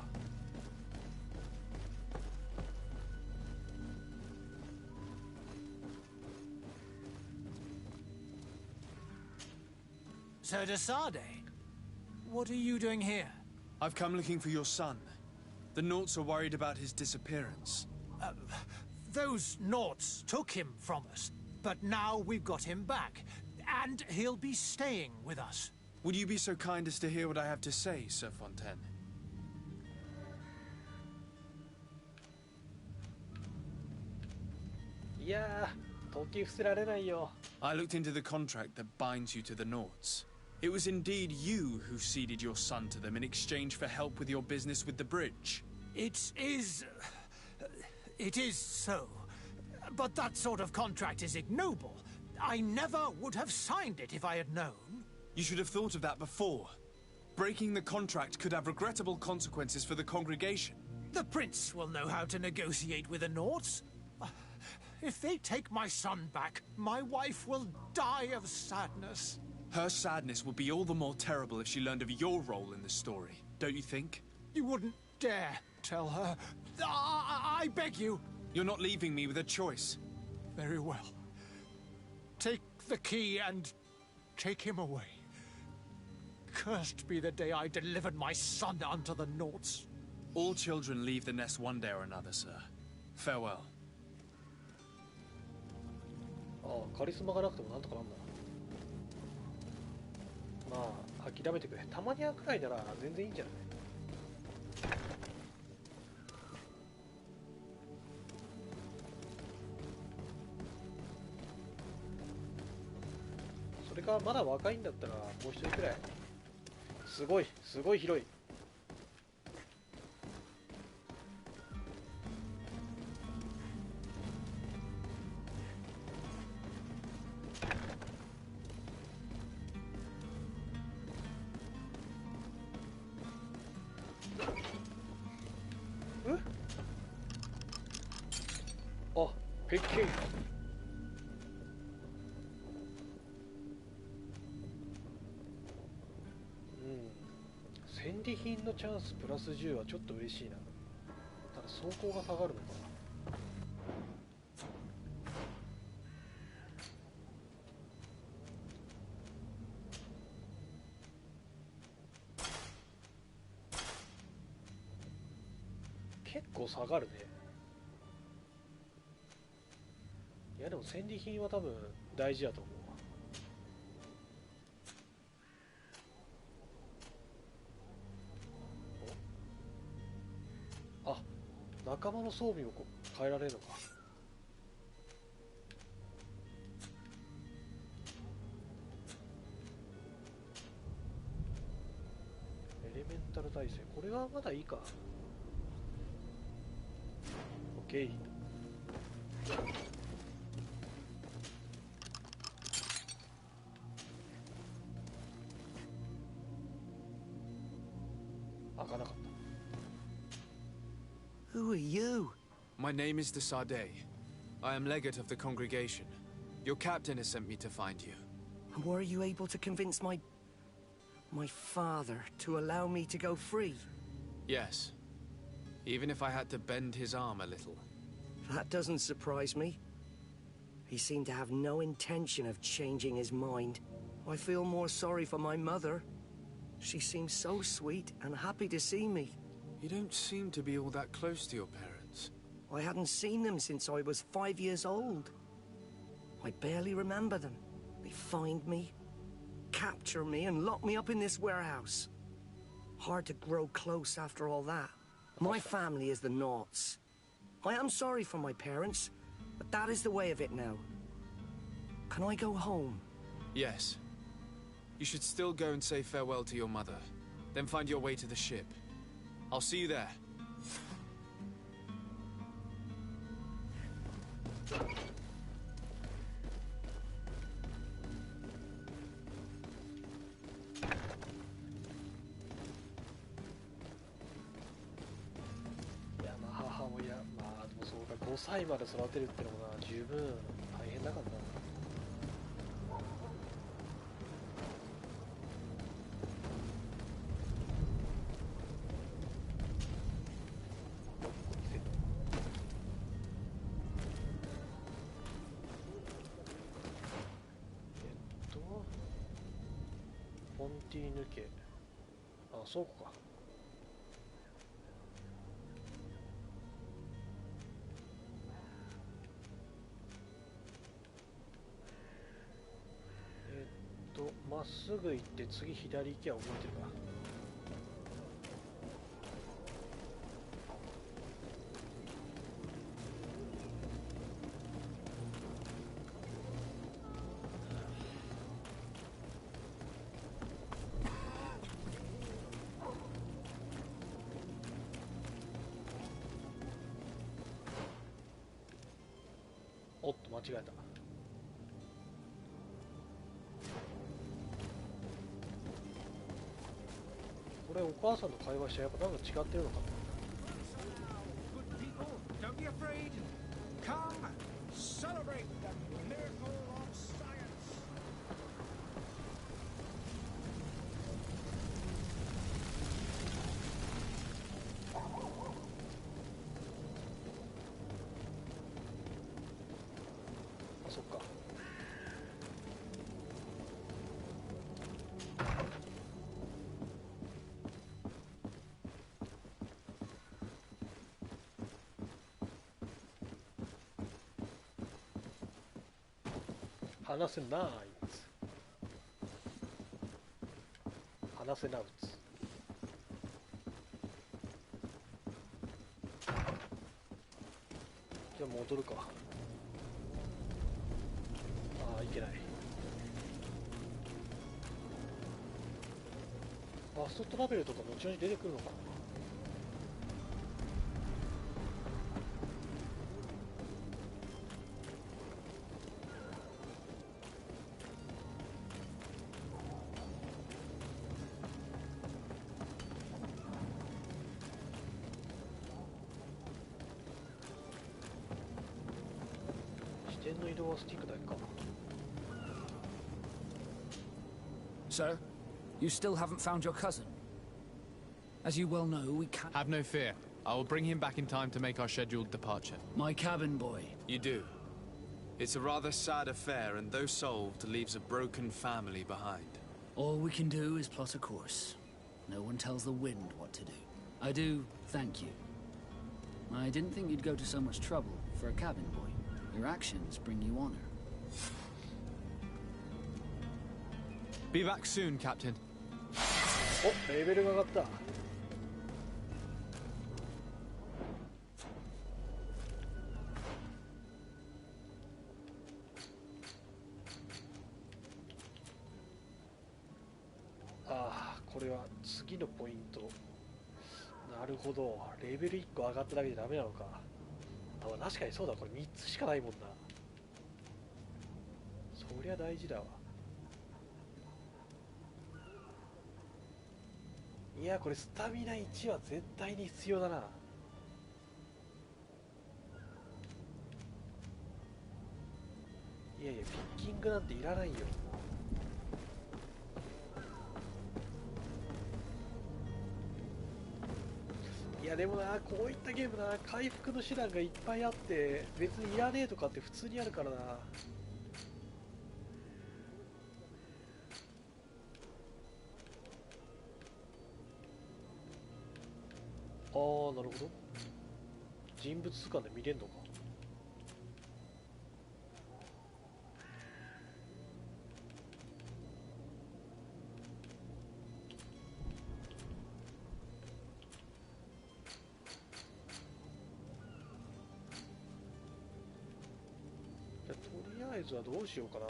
So Desade, what are you doing here? I've come looking for your son. The Naughts are worried about his disappearance. Those Naughts took him from us, but now we've got him back, and he'll be staying with us. Would you be so kind as to hear what I have to say, Sir Fontaine? Yeah, 解き伏せられないよ。 I looked into the contract that binds you to the Naughts. It was indeed you who ceded your son to them in exchange for help with your business with the bridge. It is so. But that sort of contract is ignoble. I never would have signed it if I had known. You should have thought of that before. Breaking the contract could have regrettable consequences for the congregation. The prince will know how to negotiate with the Naughts. If they take my son back, my wife will die of sadness. Her sadness would be all the more terrible if she learned of your role in the story, don't you think? You wouldn't dare tell her. I beg you. You're not leaving me with a choice. Very well. Take the key and take him away. Cursed be the day I delivered my son unto the Naughts. All children leave the nest one day or another, sir. Farewell. ああ、カリスマがなくてもなんとかなんだ。まあ諦めてくれ。たまにはくらいなら全然いいんじゃない。それかまだ若いんだったらもう一人くらい。すごい広い。あ、ペッケー。戦利品のチャンスプラス10はちょっと嬉しいな。ただ走行が下がるのかな。結構下がるね。いやでも戦利品は多分大事だと思う。仲間の装備を変えられるのか。エレメンタル耐性、これはまだいいか。オッケー。開かなかった。Who are you? My name is Desade. I am legate of the congregation. Your captain has sent me to find you. And were you able to convince my father to allow me to go free? Yes. Even if I had to bend his arm a little. That doesn't surprise me. He seemed to have no intention of changing his mind. I feel more sorry for my mother. She seems so sweet and happy to see me. You don't seem to be all that close to your parents. I hadn't seen them since I was 5 years old. I barely remember them. They find me, capture me, and lock me up in this warehouse. Hard to grow close after all that. My family is the Naughts. I am sorry for my parents, but that is the way of it now. Can I go home? Yes. You should still go and say farewell to your mother. Then find your way to the ship. I'll see you there. Iや、まあ母親、まあでもそうか、5歳まで育てるってのもな、十分大変だからな。ポンティ抜け。あ、そうか。まっすぐ行って次左行きゃ覚えてるか。おっと間違えた。これお母さんと会話してやっぱなんか違ってるのかな。Don't be afraid. Come, celebrate the miracle of science. あ、そっか。話せない話せなうつ。じゃあ戻るか。ああ、いけない。ファストトラベルとか後々出てくるのかな。視点の移動はスティックだけか。 Sir, you still haven't found your cousin. As you well know, we can't... Have no fear. I will bring him back in time to make our scheduled departure. My cabin boy. You do. It's a rather sad affair, and though solved, leaves a broken family behind. All we can do is plot a course. No one tells the wind what to do. I do thank you. I didn't think you'd go to so much trouble for a cabin boy. Your actions bring you honor. Be back soon, Captain. お、レベルが上がった。ああ、これは次のポイント。なるほど、レベル1個上がっただけでダメなのか。あ、確かにそうだ、これ3つしかないもんな。そりゃ大事だわ。いや、これスタミナ1は絶対に必要だな。グなんていらないよ。いやでもな、こういったゲームな、回復の手段がいっぱいあって別にいらねえとかって普通にあるからな。あー、なるほど。人物図鑑で見れんのか。とりあえずはどうしようかな。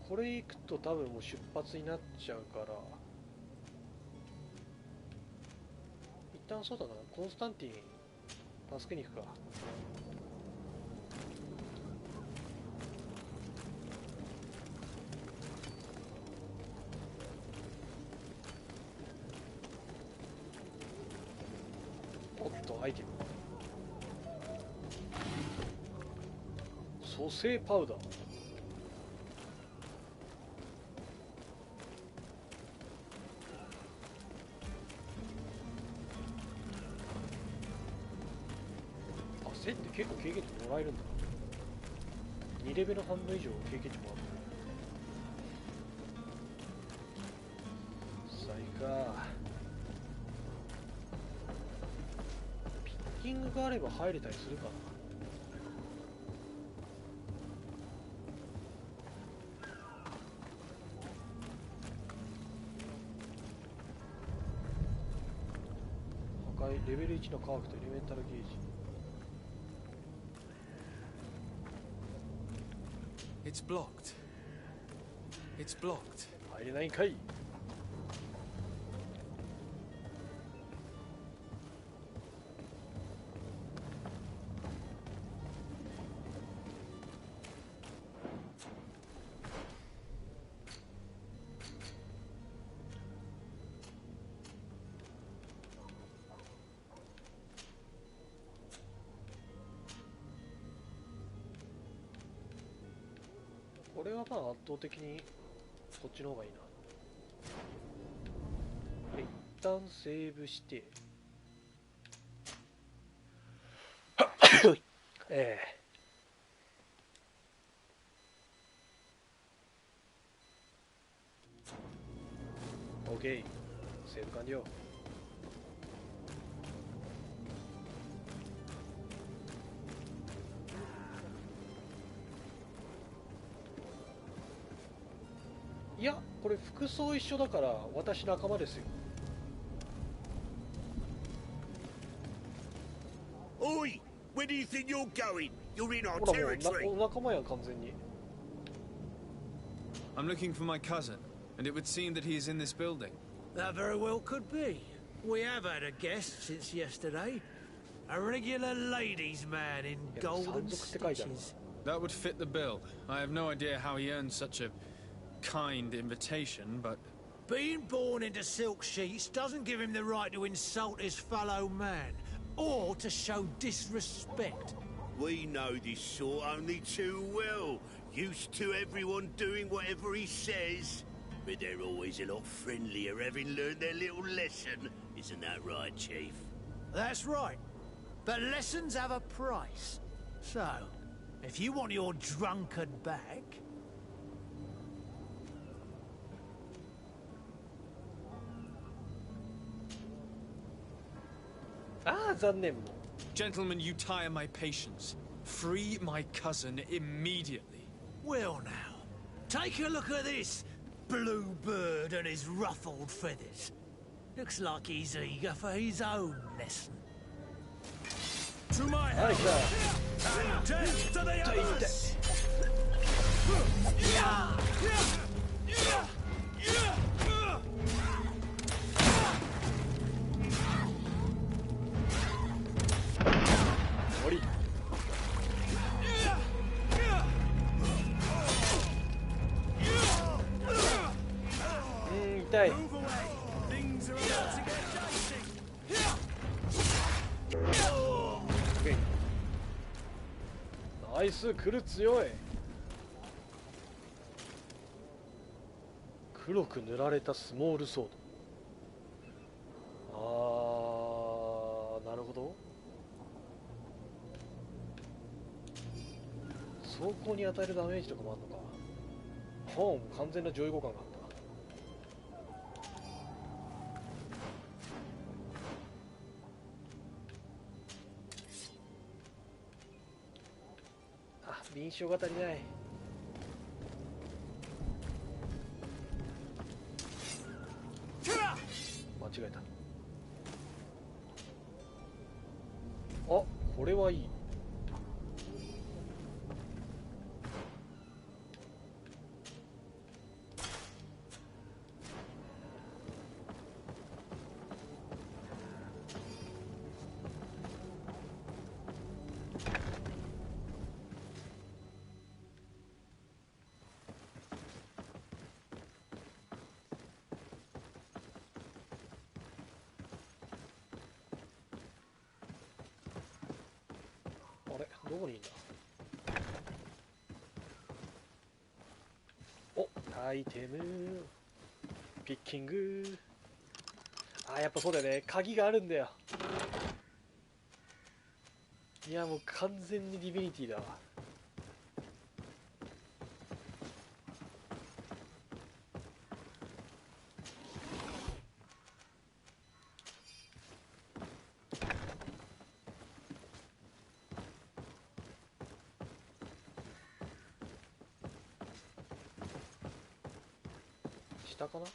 これ行くと多分もう出発になっちゃうから、一旦そうだな、コンスタンティン助けに行くか。おっと、アイテム蘇生パウダー。1000って結構経験値もらえるんだ。2レベル半分以上経験値もらってる。さあいか。ピッキングがあれば入れたりするかな。破壊レベル1の科学とエレメンタルゲージ。It's blocked. It's blocked. 入れないんかい。これはまあ圧倒的にこっちの方がいいな。一旦セーブしてOK、 セーブ完了。いや、これ服装一緒だから私仲間ですよ。おい、where do you think you're going? You're in our ほらもう仲間やん完全に。I'm looking for my cousin, and it would seem that he is in this building. That very well could be. We have had a guest since yesterday. A regular ladies' man in golden stitches. That would fit the bill. I have no idea how he earned such a kind invitation, but... Being born into silk sheets doesn't give him the right to insult his fellow man, or to show disrespect. We know this sort only too well. Used to everyone doing whatever he says. But they're always a lot friendlier having learned their little lesson. Isn't that right, Chief? That's right. But lessons have a price. So, if you want your drunkard back... ああ、残念。 Gentlemen, you tire my patience. Free my cousin immediately. Well now, take a look at this blue bird and his ruffled feathers. Looks like he's eager for his own lesson. To my house! And death to the others! Things are about to get dicey. ナイス。来る。強い。黒く塗られたスモールソード。なるほど。走行に与えるダメージとかもあるのか。完全な上位互換があった。臨床が足りない。間違えた。これはいい。どこにいんだ。アイテムピッキング。やっぱそうだよね。鍵があるんだよ。いやもう完全にディビニティだわ。下かな。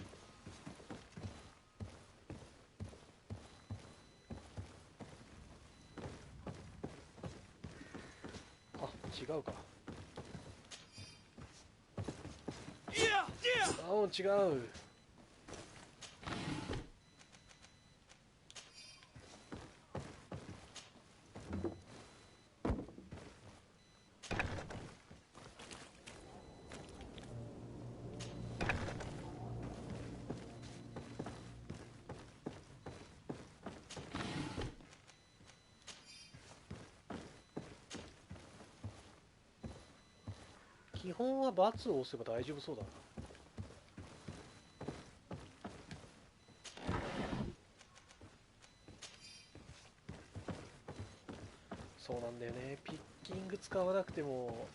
違うか。違う。基本は×を押せば大丈夫そうだな。そうなんだよね。ピッキング使わなくても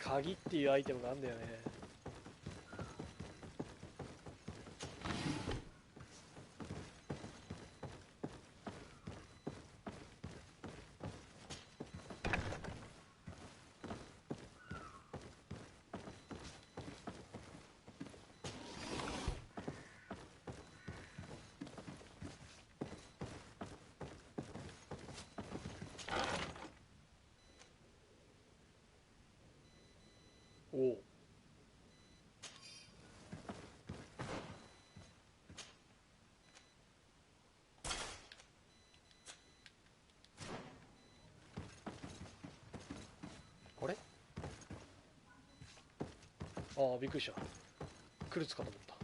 鍵っていうアイテムがあるんだよね。あれ？びっくりした。クルツかと思った。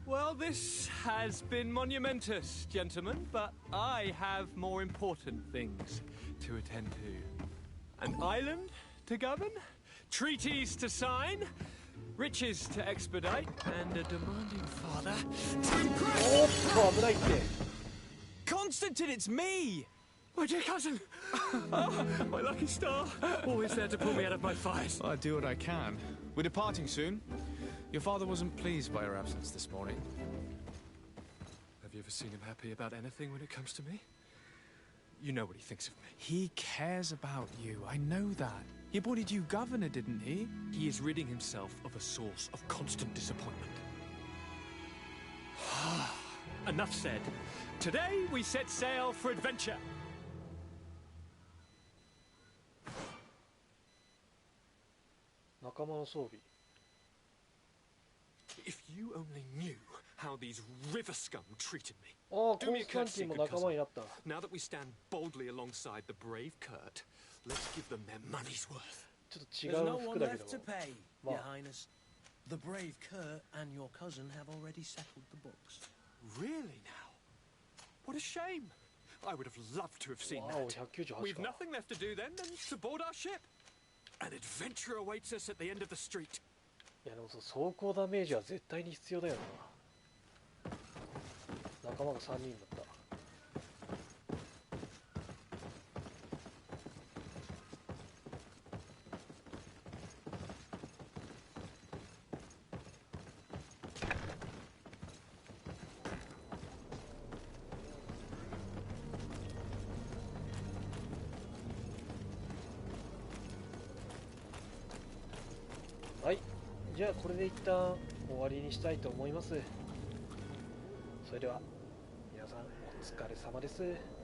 Well, this has been monumentous, gentlemen, but I have more important things to attend to. An island to govern, treaties to sign, riches to expedite, and a demanding father to impress. Constantine, it's me! My dear cousin! Oh, my lucky star. Always there to pull me out of my fight. I'll do what I can. We're departing soon. Your father wasn't pleased by your absence this morning. Have you ever seen him happy about anything when it comes to me? You know what he thinks of me. He cares about you, I know that. He appointed you governor, didn't he? He is ridding himself of a source of constant disappointment. Enough said. Today we set sail for adventure. If you only knew how these river scum treated me. Do me a courtesy, good cousin. Now that we stand boldly alongside the brave Kurt, let's give them their money's worth. There's no one left to pay, Your Highness. The brave Kurt and your cousin have already settled the books. Really now? What a shame. I would have loved to have seen that. We've nothing left to do then than to board our ship. An adventure awaits us at the end of the street. いやでも走行ダメージは絶対に必要だよな。仲間が3人だった。はい、じゃあこれで一旦終わりにしたいと思います。それでは皆さんお疲れ様です。